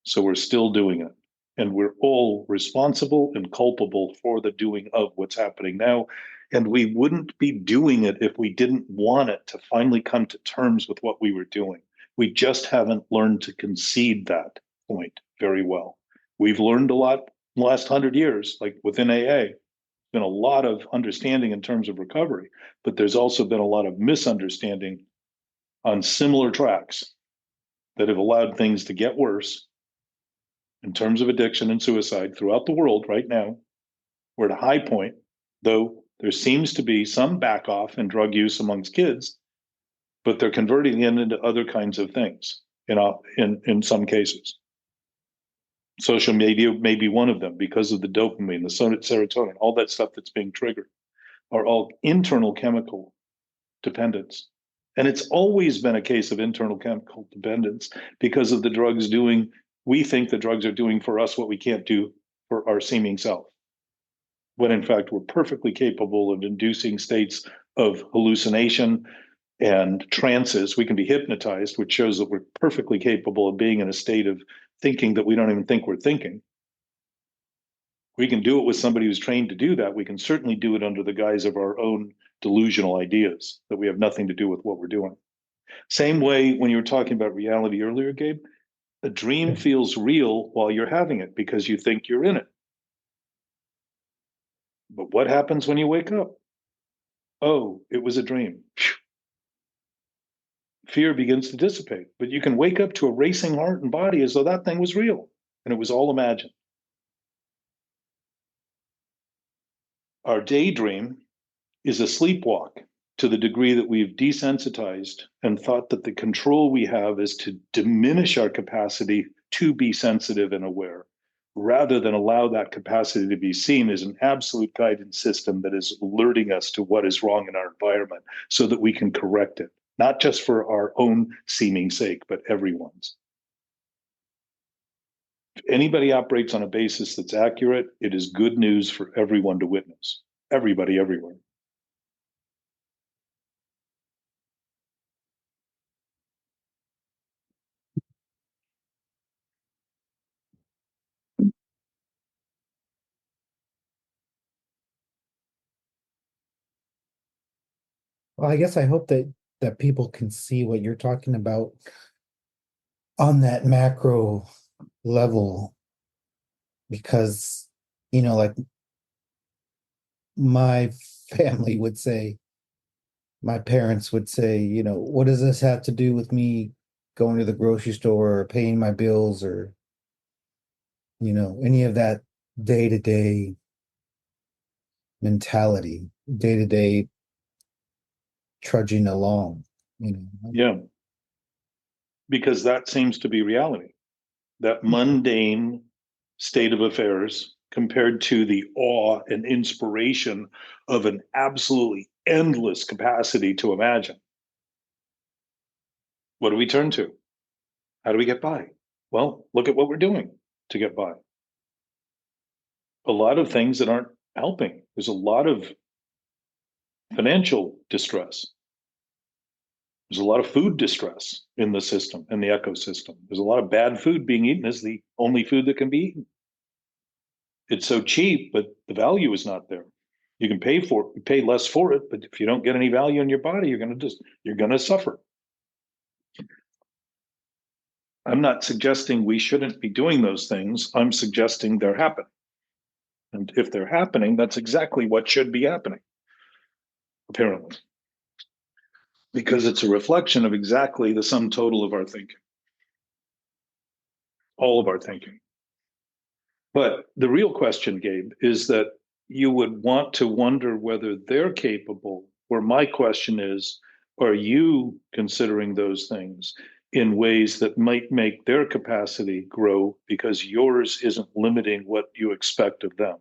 S1: So we're still doing it. And we're all responsible and culpable for the doing of what's happening now. And we wouldn't be doing it if we didn't want it to finally come to terms with what we were doing. We just haven't learned to concede that point very well. We've learned a lot in the last 100 years, like within AA. Been a lot of understanding in terms of recovery, but there's also been a lot of misunderstanding on similar tracks that have allowed things to get worse in terms of addiction and suicide throughout the world right now. We're at a high point, though there seems to be some back off in drug use amongst kids, but they're converting it into other kinds of things in some cases. Social media may be one of them because of the dopamine, the serotonin, all that stuff that's being triggered are all internal chemical dependence. And it's always been a case of internal chemical dependence because of the drugs doing, we think the drugs are doing for us what we can't do for our seeming self. When in fact, we're perfectly capable of inducing states of hallucination and trances. We can be hypnotized, which shows that we're perfectly capable of being in a state of thinking that we don't even think we're thinking. We can do it with somebody who's trained to do that. We can certainly do it under the guise of our own delusional ideas that we have nothing to do with what we're doing. Same way when you were talking about reality earlier, Gabe, a dream feels real while you're having it because you think you're in it. But what happens when you wake up? Oh, it was a dream. Fear begins to dissipate, but you can wake up to a racing heart and body as though that thing was real and it was all imagined. Our daydream is a sleepwalk to the degree that we've desensitized and thought that the control we have is to diminish our capacity to be sensitive and aware, rather than allow that capacity to be seen as an absolute guidance system that is alerting us to what is wrong in our environment so that we can correct it, not just for our own seeming sake, but everyone's. If anybody operates on a basis that's accurate, it is good news for everyone to witness. Everybody, everywhere.
S2: Well, I guess I hope that people can see what you're talking about on that macro level, because like my family would say, my parents would say, what does this have to do with me going to the grocery store or paying my bills or any of that day-to-day mentality, day-to-day trudging along,
S1: Yeah, because that seems to be reality, that mundane state of affairs compared to the awe and inspiration of an absolutely endless capacity to imagine. What do we turn to? How do we get by? Well, look at what we're doing to get by. A lot of things that aren't helping. There's a lot of financial distress. There's a lot of food distress in the system, in the ecosystem. There's a lot of bad food being eaten as the only food that can be eaten. It's so cheap, but the value is not there. You can pay less for it, but if you don't get any value in your body, you're gonna suffer. I'm not suggesting we shouldn't be doing those things. I'm suggesting they're happening. And if they're happening, that's exactly what should be happening, apparently. Because it's a reflection of exactly the sum total of our thinking. All of our thinking. But the real question, Gabe, is that you would want to wonder whether they're capable, where my question is, are you considering those things in ways that might make their capacity grow because yours isn't limiting what you expect of them?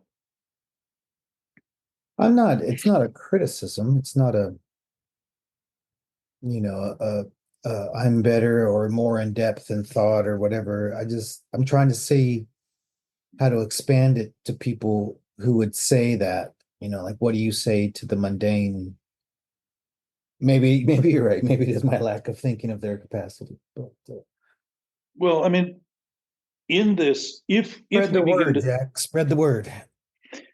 S2: it's not a criticism. It's not a, you know, I'm better or more in depth in thought or whatever. I'm trying to see how to expand it to people who would say that, like, what do you say to the mundane? Maybe you're right. Maybe it is my lack of thinking of their capacity. But
S1: Well, I mean, in this, if
S2: spread
S1: we
S2: the
S1: begin
S2: word,
S1: to,
S2: Jack. Spread the word.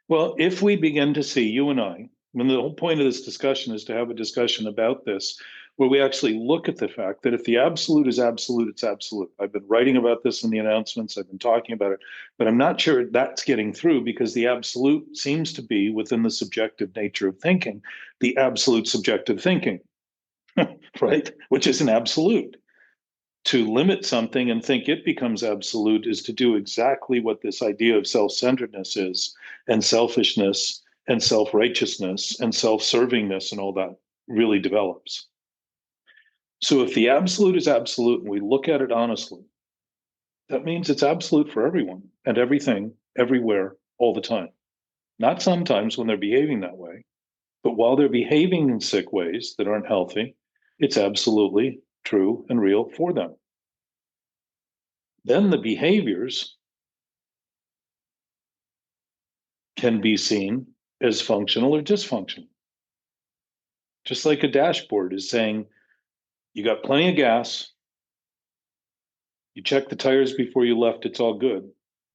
S1: well, if we begin to see, you and I the whole point of this discussion is to have a discussion about this, where we actually look at the fact that if the absolute is absolute, it's absolute. I've been writing about this in the announcements, I've been talking about it, but I'm not sure that's getting through because the absolute seems to be within the subjective nature of thinking, the absolute subjective thinking, right? Which is an absolute. To limit something and think it becomes absolute is to do exactly what this idea of self-centeredness is, and selfishness and self-righteousness and self-servingness and all that really develops. So if the absolute is absolute and we look at it honestly, that means it's absolute for everyone and everything, everywhere, all the time. Not sometimes when they're behaving that way, but while they're behaving in sick ways that aren't healthy, it's absolutely true and real for them. Then the behaviors can be seen as functional or dysfunctional. Just like a dashboard is saying, you got plenty of gas, you checked the tires before you left, it's all good.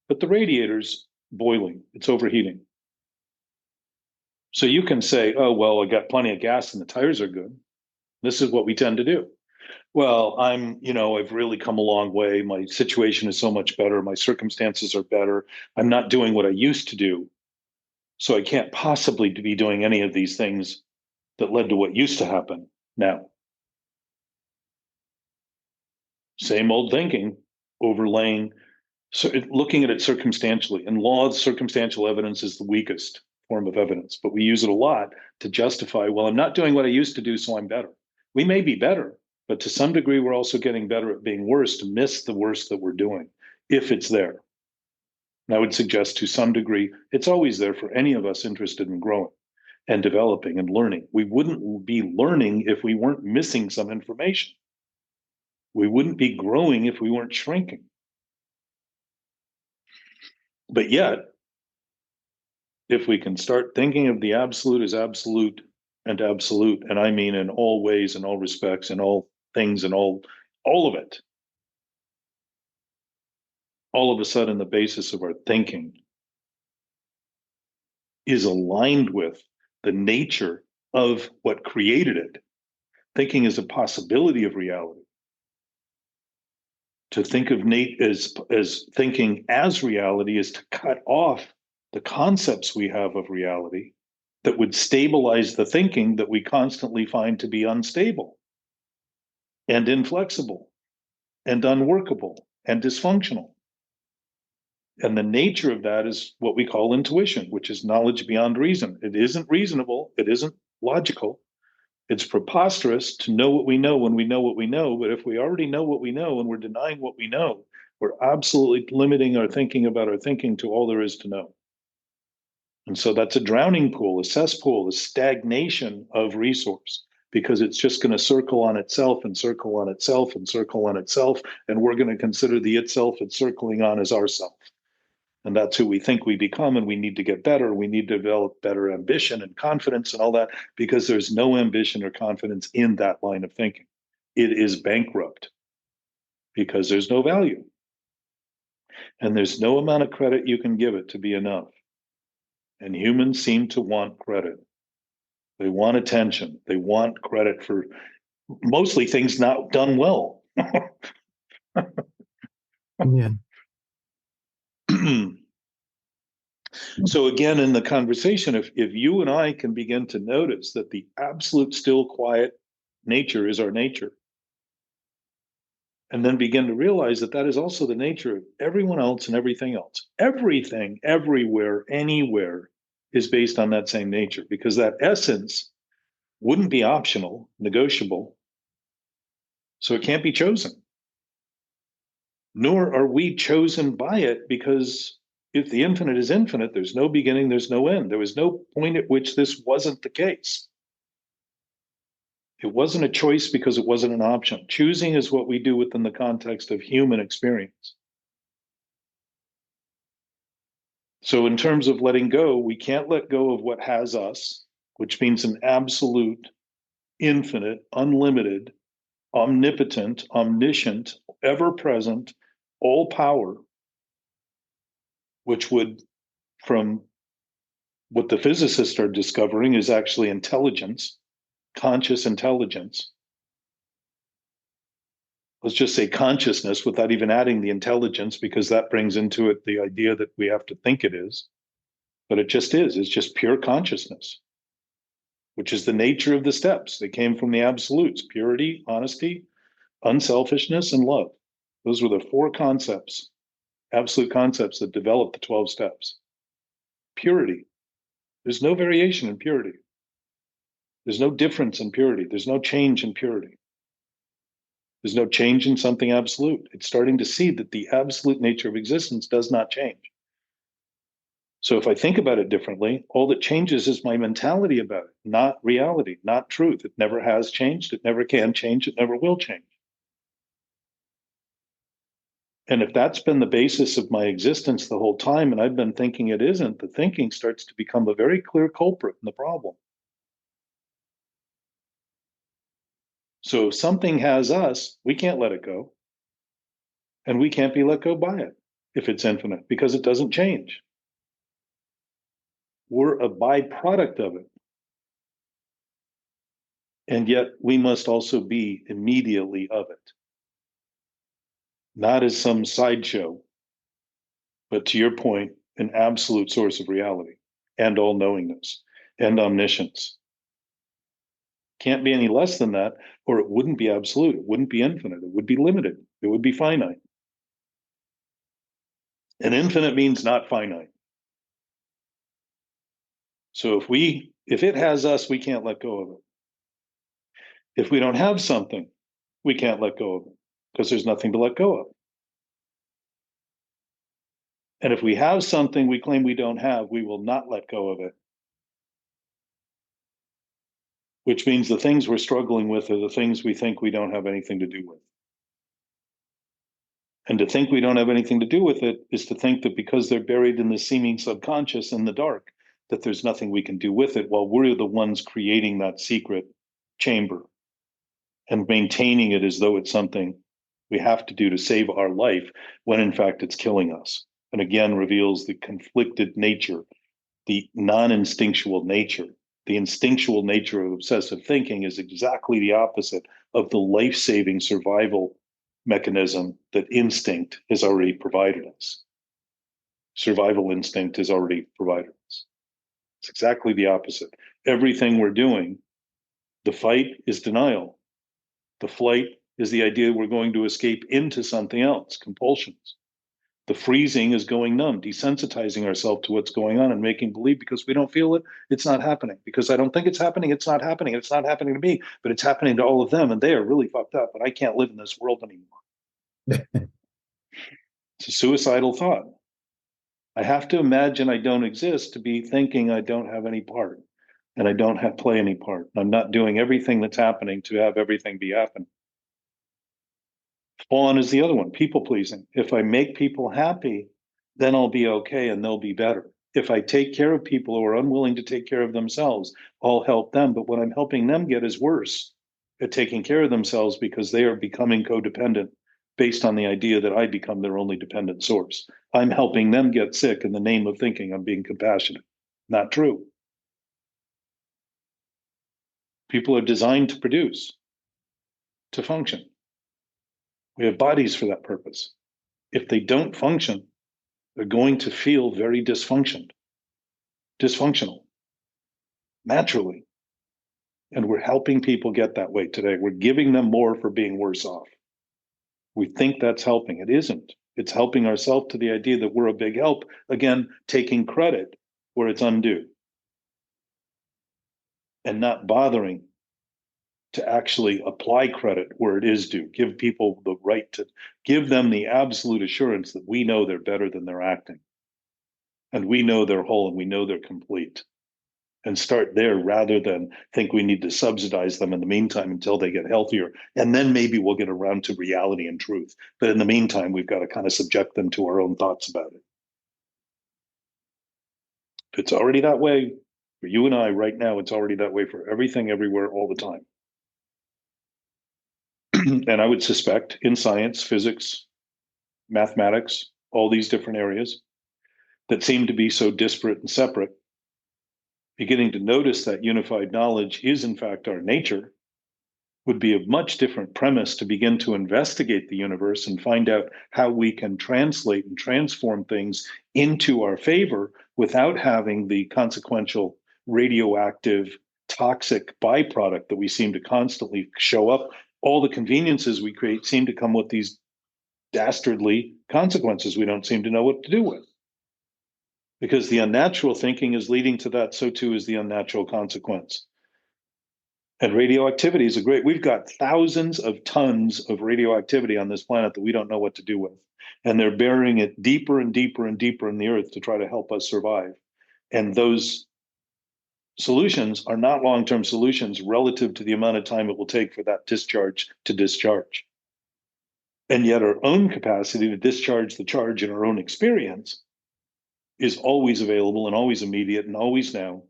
S1: But the radiator's boiling, it's overheating. So you can say, oh, well, I got plenty of gas and the tires are good. This is what we tend to do. Well, I've really come a long way. My situation is so much better. My circumstances are better. I'm not doing what I used to do. So I can't possibly be doing any of these things that led to what used to happen now. Same old thinking, overlaying, so looking at it circumstantially. And law of circumstantial evidence is the weakest form of evidence, but we use it a lot to justify, well, I'm not doing what I used to do, so I'm better. We may be better, but to some degree, we're also getting better at being worse to miss the worst that we're doing, if it's there. And I would suggest to some degree, it's always there for any of us interested in growing and developing and learning. We wouldn't be learning if we weren't missing some information. We wouldn't be growing if we weren't shrinking. But yet, if we can start thinking of the absolute as absolute and I mean in all ways, in all respects, in all things, and all of it, all of a sudden the basis of our thinking is aligned with the nature of what created it. Thinking is a possibility of reality. To think of Nate as thinking as reality is to cut off the concepts we have of reality that would stabilize the thinking that we constantly find to be unstable and inflexible and unworkable and dysfunctional. And the nature of that is what we call intuition, which is knowledge beyond reason. It isn't reasonable, it isn't logical. It's preposterous to know what we know when we know what we know. But if we already know what we know and we're denying what we know, we're absolutely limiting our thinking about our thinking to all there is to know. And so that's a drowning pool, a cesspool, a stagnation of resource, because it's just going to circle on itself and circle on itself and circle on itself. And we're going to consider the itself it's circling on as ourself. And that's who we think we become. And we need to get better. We need to develop better ambition and confidence and all that, because there's no ambition or confidence in that line of thinking. It is bankrupt because there's no value. And there's no amount of credit you can give it to be enough. And humans seem to want credit. They want attention. They want credit for mostly things not done well.
S2: Yeah.
S1: So again, in the conversation, if you and I can begin to notice that the absolute still quiet nature is our nature, and then begin to realize that that is also the nature of everyone else and everything else, everything, everywhere, anywhere is based on that same nature, because that essence wouldn't be optional, negotiable, so it can't be chosen. Nor are we chosen by it, because if the infinite is infinite, there's no beginning, there's no end. There was no point at which this wasn't the case. It wasn't a choice because it wasn't an option. Choosing is what we do within the context of human experience. So, in terms of letting go, we can't let go of what has us, which means an absolute, infinite, unlimited, omnipotent, omniscient, ever present, all power, which would, from what the physicists are discovering, is actually intelligence, conscious intelligence. Let's just say consciousness without even adding the intelligence, because that brings into it the idea that we have to think it is. But it just is. It's just pure consciousness, which is the nature of the steps. They came from the absolutes: purity, honesty, unselfishness, and love. Those were the four concepts, absolute concepts, that developed the 12 steps. Purity. There's no variation in purity. There's no difference in purity. There's no change in purity. There's no change in something absolute. It's starting to see that the absolute nature of existence does not change. So if I think about it differently, all that changes is my mentality about it, not reality, not truth. It never has changed. It never can change. It never will change. And if that's been the basis of my existence the whole time, and I've been thinking it isn't, the thinking starts to become a very clear culprit in the problem. So if something has us, we can't let it go. And we can't be let go by it if it's infinite, because it doesn't change. We're a byproduct of it. And yet we must also be immediately of it, not as some sideshow, but to your point, an absolute source of reality and all knowingness and omniscience. Can't be any less than that, or it wouldn't be absolute. It wouldn't be infinite. It would be limited. It would be finite. And infinite means not finite. So if it has us, we can't let go of it. If we don't have something, we can't let go of it, because there's nothing to let go of. And if we have something we claim we don't have, we will not let go of it. Which means the things we're struggling with are the things we think we don't have anything to do with. And to think we don't have anything to do with it is to think that because they're buried in the seeming subconscious in the dark, that there's nothing we can do with it, while we're the ones creating that secret chamber and maintaining it as though it's something we have to do to save our life, when in fact it's killing us. And again, reveals the conflicted nature, the non-instinctual nature. The instinctual nature of obsessive thinking is exactly the opposite of the life-saving survival mechanism that instinct has already provided us. Survival instinct has already provided us. It's exactly the opposite. Everything we're doing, the fight is denial. The flight is the idea we're going to escape into something else, compulsions. The freezing is going numb, desensitizing ourselves to what's going on and making believe because we don't feel it, it's not happening. Because I don't think it's happening, it's not happening. It's not happening to me, but it's happening to all of them. And they are really fucked up, but I can't live in this world anymore. It's a suicidal thought. I have to imagine I don't exist to be thinking I don't have any part and I don't have play any part. I'm not doing everything that's happening to have everything be happening. Fawn is the other one, people pleasing. If I make people happy, then I'll be okay and they'll be better. If I take care of people who are unwilling to take care of themselves, I'll help them. But what I'm helping them get is worse at taking care of themselves, because they are becoming codependent based on the idea that I become their only dependent source. I'm helping them get sick in the name of thinking I'm being compassionate. Not true. People are designed to produce, to function. We have bodies for that purpose. If they don't function, they're going to feel very dysfunctional, naturally. And we're helping people get that way today. We're giving them more for being worse off. We think that's helping. It isn't. It's helping ourselves to the idea that we're a big help. Again, taking credit where it's undue and not bothering to actually apply credit where it is due, give people the right to give them the absolute assurance that we know they're better than they're acting. And we know they're whole and we know they're complete. And start there rather than think we need to subsidize them in the meantime until they get healthier. And then maybe we'll get around to reality and truth. But in the meantime, we've got to kind of subject them to our own thoughts about it. If it's already that way for you and I right now, it's already that way for everything, everywhere, all the time. And I would suspect in science, physics, mathematics, all these different areas that seem to be so disparate and separate, beginning to notice that unified knowledge is in fact our nature would be a much different premise to begin to investigate the universe and find out how we can translate and transform things into our favor without having the consequential radioactive toxic byproduct that we seem to constantly show up. All the conveniences we create seem to come with these dastardly consequences we don't seem to know what to do with. Because the unnatural thinking is leading to that, so too is the unnatural consequence. And radioactivity is we've got thousands of tons of radioactivity on this planet that we don't know what to do with. And they're burying it deeper and deeper and deeper in the earth to try to help us survive. And those solutions are not long-term solutions relative to the amount of time it will take for that discharge to discharge. And yet our own capacity to discharge the charge in our own experience is always available and always immediate and always now.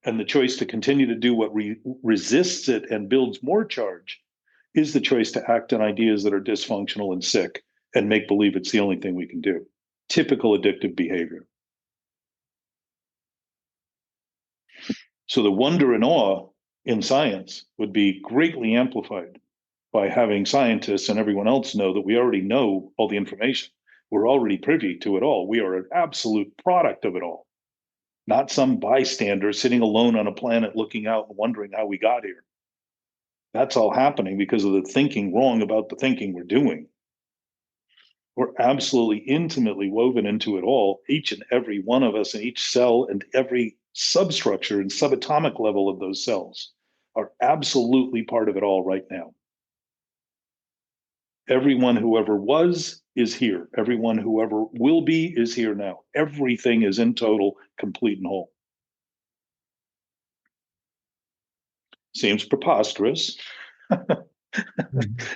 S1: And the choice to continue to do what resists it and builds more charge is the choice to act on ideas that are dysfunctional and sick and make believe it's the only thing we can do. Typical addictive behavior. So the wonder and awe in science would be greatly amplified by having scientists and everyone else know that we already know all the information. We're already privy to it all. We are an absolute product of it all. Not some bystander sitting alone on a planet looking out and wondering how we got here. That's all happening because of the thinking wrong about the thinking we're doing. We're absolutely intimately woven into it all, each and every one of us, and each cell and every substructure and subatomic level of those cells are absolutely part of it all right now. Everyone who ever was is here. Everyone who ever will be is here now. Everything is in total, complete, and whole. Seems preposterous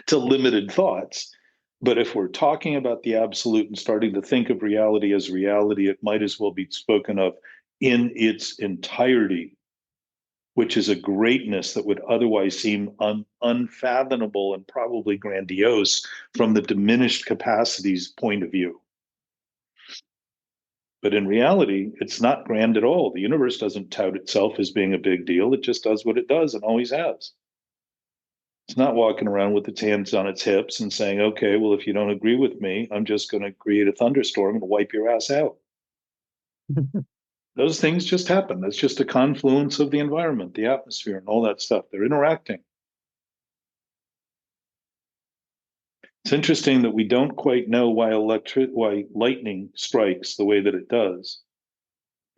S1: to limited thoughts. But if we're talking about the absolute and starting to think of reality as reality, it might as well be spoken of in its entirety, which is a greatness that would otherwise seem unfathomable and probably grandiose from the diminished capacities point of view. But in reality, it's not grand at all. The universe doesn't tout itself as being a big deal. It just does what it does and always has. It's not walking around with its hands on its hips and saying, okay, well, if you don't agree with me, I'm just going to create a thunderstorm and wipe your ass out. Those things just happen. That's just a confluence of the environment, the atmosphere, and all that stuff. They're interacting. It's interesting that we don't quite know why lightning strikes the way that it does.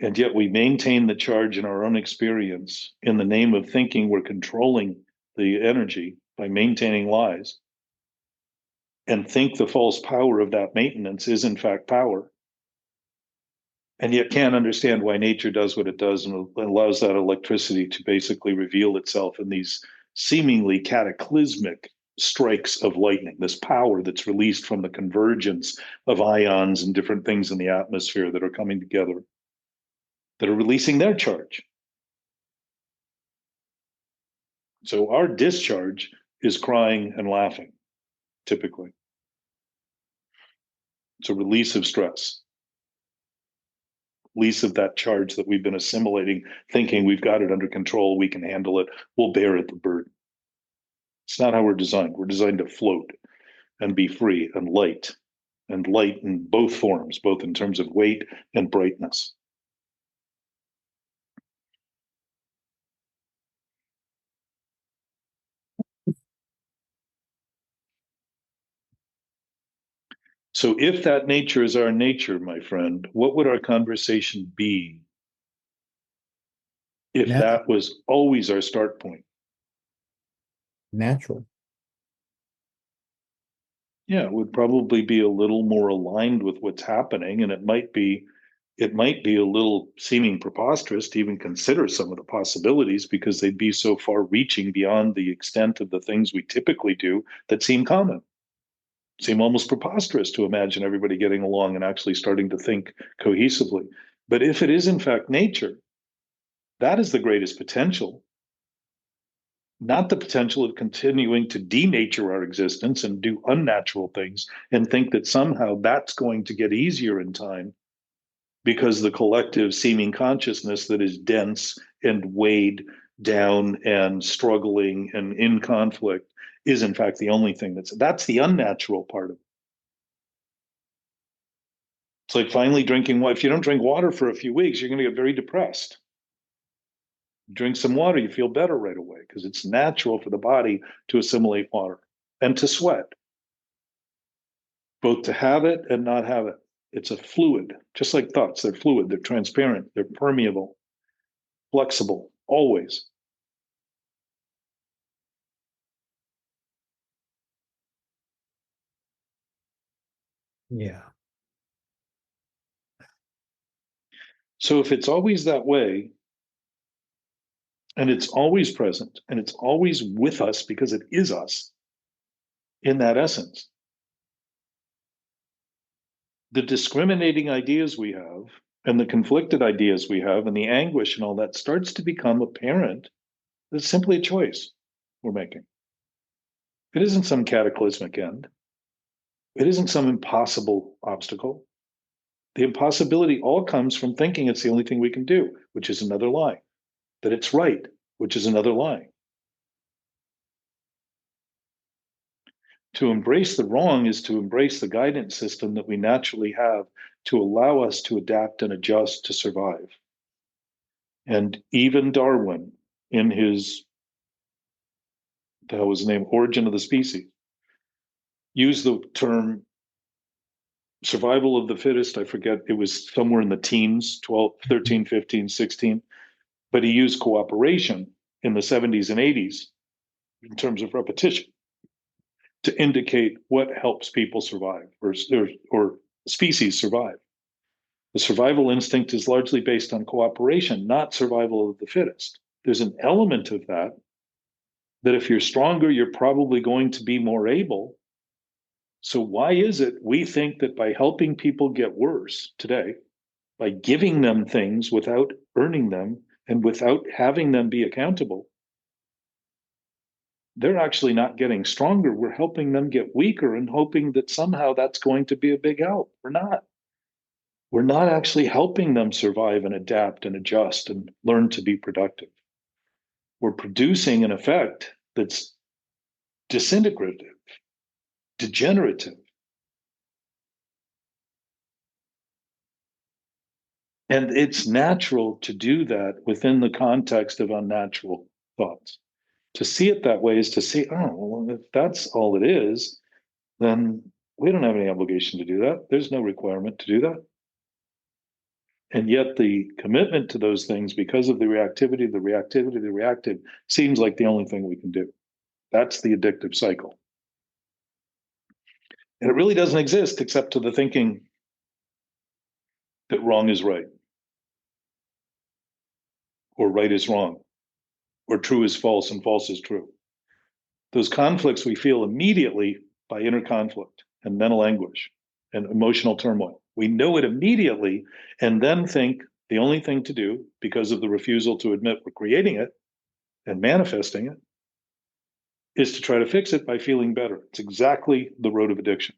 S1: And yet we maintain the charge in our own experience in the name of thinking we're controlling the energy by maintaining lies, and think the false power of that maintenance is in fact power. And yet can't understand why nature does what it does and allows that electricity to basically reveal itself in these seemingly cataclysmic strikes of lightning, this power that's released from the convergence of ions and different things in the atmosphere that are coming together, that are releasing their charge. So our discharge is crying and laughing, typically. It's a release of stress, release of that charge that we've been assimilating, thinking we've got it under control, we can handle it, we'll bear it, the burden. It's not how we're designed. We're designed to float and be free and light in both forms, both in terms of weight and brightness. So if that nature is our nature, my friend, what would our conversation be if
S2: Now,
S1: that was always our start point?
S2: natural.
S1: Yeah, it would probably be a little more aligned with what's happening, and it might be a little seeming preposterous to even consider some of the possibilities because they'd be so far reaching beyond the extent of the things we typically do that seem common. Seem almost preposterous to imagine everybody getting along and actually starting to think cohesively. But if it is in fact nature, that is the greatest potential, not the potential of continuing to denature our existence and do unnatural things and think that somehow that's going to get easier in time because the collective seeming consciousness that is dense and weighed down and struggling and in conflict is in fact the only thing that's the unnatural part of it. It's like finally drinking water. If you don't drink water for a few weeks, you're going to get very depressed. Drink some water, you feel better right away because it's natural for the body to assimilate water and to sweat, both to have it and not have it. It's a fluid, just like thoughts. They're fluid, they're transparent, they're permeable, flexible, always.
S2: Yeah.
S1: So if it's always that way, and it's always present, and it's always with us because it is us in that essence, the discriminating ideas we have and the conflicted ideas we have and the anguish and all that starts to become apparent. It's simply a choice we're making. It isn't some cataclysmic end. It isn't some impossible obstacle. The impossibility all comes from thinking it's the only thing we can do, which is another lie. That it's right, which is another lie. To embrace the wrong is to embrace the guidance system that we naturally have to allow us to adapt and adjust to survive. And even Darwin, in his, that was the name, Origin of the Species, used the term survival of the fittest. I forget, it was somewhere in the teens, 12, 13, 15, 16. But he used cooperation in the 70s and 80s in terms of repetition to indicate what helps people survive or species survive. The survival instinct is largely based on cooperation, not survival of the fittest. There's an element of that if you're stronger, you're probably going to be more able. So why is it we think that by helping people get worse today, by giving them things without earning them and without having them be accountable, they're actually not getting stronger. We're helping them get weaker and hoping that somehow that's going to be a big help. We're not. We're not actually helping them survive and adapt and adjust and learn to be productive. We're producing an effect that's disintegrative, degenerative. And it's natural to do that within the context of unnatural thoughts. To see it that way is to see, oh, well, if that's all it is, then we don't have any obligation to do that. There's no requirement to do that. And yet the commitment to those things, because of the reactivity, the reactive, seems like the only thing we can do. That's the addictive cycle. And it really doesn't exist except to the thinking that wrong is right, or right is wrong, or true is false and false is true. Those conflicts we feel immediately by inner conflict and mental anguish and emotional turmoil. We know it immediately and then think the only thing to do, because of the refusal to admit we're creating it and manifesting it, is to try to fix it by feeling better. It's exactly the road of addiction.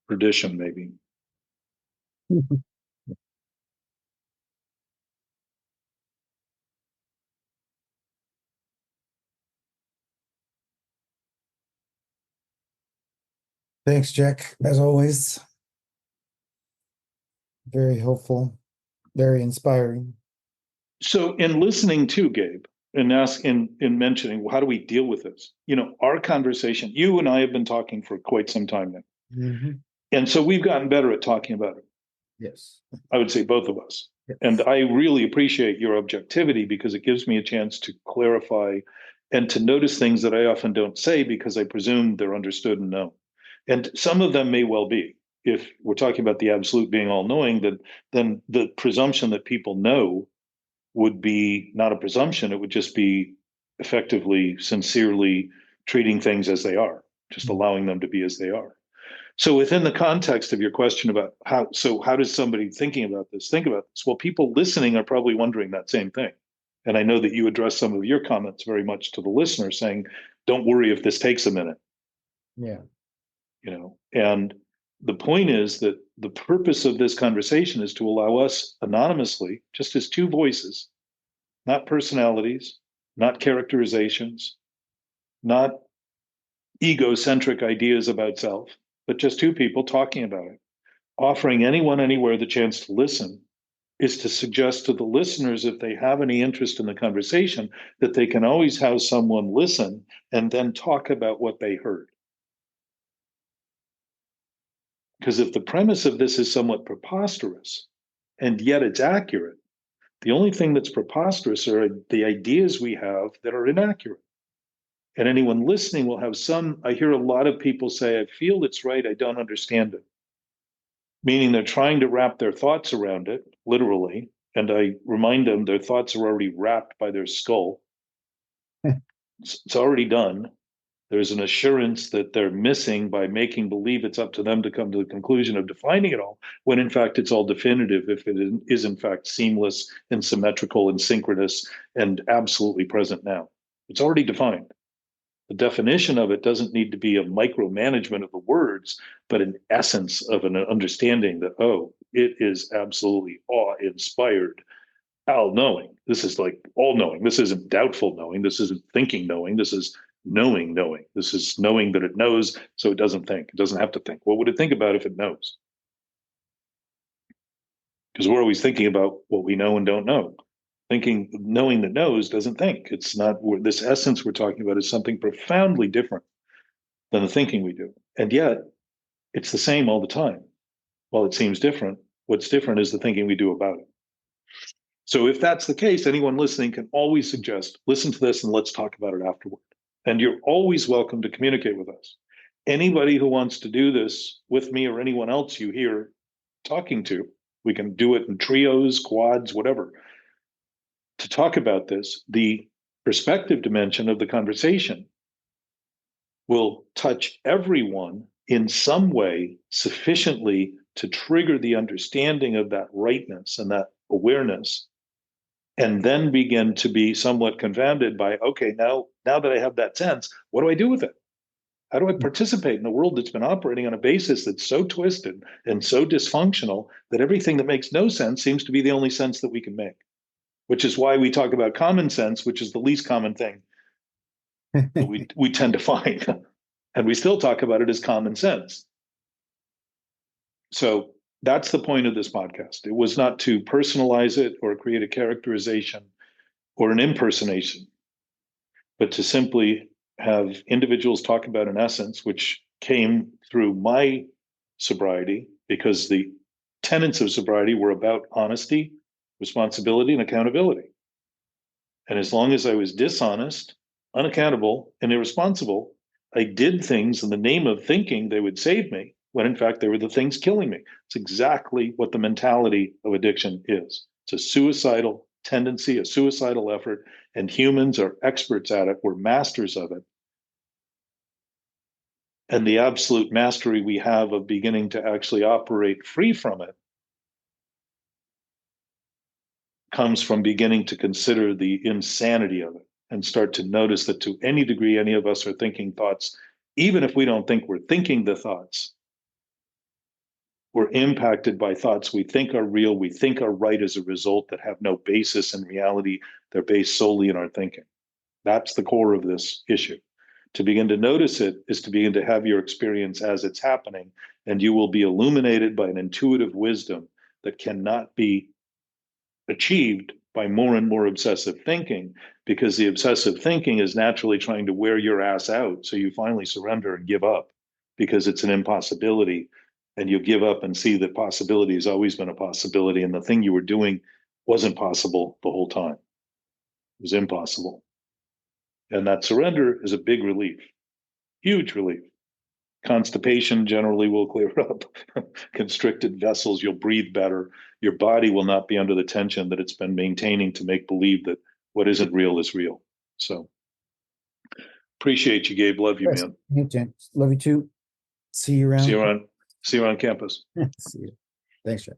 S1: Perdition, maybe.
S2: Thanks, Jack. As always, very helpful, very inspiring.
S1: So, in listening to Gabe and in mentioning, well, how do we deal with this? Our conversation, you and I have been talking for quite some time now.
S2: Mm-hmm.
S1: And so we've gotten better at talking about it.
S2: Yes.
S1: I would say both of us.
S2: Yes.
S1: And I really appreciate your objectivity because it gives me a chance to clarify and to notice things that I often don't say because I presume they're understood and known. And some of them may well be. If we're talking about the absolute being all knowing, then the presumption that people know would be not a presumption, it would just be effectively, sincerely treating things as they are, just allowing them to be as they are. So within the context of your question about how does somebody thinking about this think about this? Well, people listening are probably wondering that same thing. And I know that you address some of your comments very much to the listener saying, don't worry if this takes a minute,
S2: Yeah.
S1: and the point is that the purpose of this conversation is to allow us anonymously, just as two voices, not personalities, not characterizations, not egocentric ideas about self, but just two people talking about it. Offering anyone anywhere the chance to listen is to suggest to the listeners, if they have any interest in the conversation, that they can always have someone listen and then talk about what they heard. Because if the premise of this is somewhat preposterous, and yet it's accurate, the only thing that's preposterous are the ideas we have that are inaccurate. And anyone listening will have some. I hear a lot of people say, I feel it's right, I don't understand it. Meaning they're trying to wrap their thoughts around it, literally. And I remind them their thoughts are already wrapped by their skull. It's already done. There's an assurance that they're missing by making believe it's up to them to come to the conclusion of defining it all, when in fact it's all definitive if it is in fact seamless and symmetrical and synchronous and absolutely present now. It's already defined. The definition of it doesn't need to be a micromanagement of the words, but an essence of an understanding that, oh, it is absolutely awe-inspired, all-knowing. This is like all-knowing. This isn't doubtful knowing. This isn't thinking knowing. This is knowing knowing. This is knowing that it knows, so it doesn't think. It doesn't have to think. What would it think about if it knows? Because we're always thinking about what we know and don't know. Thinking, knowing that knows doesn't think. It's not, this essence we're talking about is something profoundly different than the thinking we do. And yet, it's the same all the time. While it seems different, what's different is the thinking we do about it. So if that's the case, anyone listening can always suggest, listen to this and let's talk about it afterward. And you're always welcome to communicate with us. Anybody who wants to do this with me or anyone else you hear talking to, we can do it in trios, quads, whatever. To talk about this, the perspective dimension of the conversation will touch everyone in some way sufficiently to trigger the understanding of that rightness and that awareness, and then begin to be somewhat confounded by, okay, now that I have that sense, what do I do with it? How do I participate in a world that's been operating on a basis that's so twisted and so dysfunctional that everything that makes no sense seems to be the only sense that we can make? Which is why we talk about common sense, which is the least common thing that we tend to find. And we still talk about it as common sense. So that's the point of this podcast. It was not to personalize it or create a characterization or an impersonation, but to simply have individuals talk about an essence which came through my sobriety, because the tenets of sobriety were about honesty, responsibility, and accountability. And as long as I was dishonest, unaccountable, and irresponsible, I did things in the name of thinking they would save me, when in fact they were the things killing me. It's exactly what the mentality of addiction is. It's a suicidal tendency, a suicidal effort, and humans are experts at it. We're masters of it. And the absolute mastery we have of beginning to actually operate free from it comes from beginning to consider the insanity of it and start to notice that to any degree any of us are thinking thoughts, even if we don't think we're thinking the thoughts, we're impacted by thoughts we think are real, we think are right as a result, that have no basis in reality. They're based solely in our thinking. That's the core of this issue. To begin to notice it is to begin to have your experience as it's happening, and you will be illuminated by an intuitive wisdom that cannot be achieved by more and more obsessive thinking, because the obsessive thinking is naturally trying to wear your ass out. So you finally surrender and give up because it's an impossibility. And you give up and see that possibility has always been a possibility. And the thing you were doing wasn't possible the whole time. It was impossible. And that surrender is a big relief, huge relief. Constipation generally will clear up. Constricted vessels, you'll breathe better. Your body will not be under the tension that it's been maintaining to make believe that what isn't real is real. So appreciate you, Gabe. Love you,
S2: Yes,
S1: man.
S2: me too. Love you too. See you
S1: See
S2: around.
S1: you around. See you around campus.
S2: See you. Thanks, Jeff.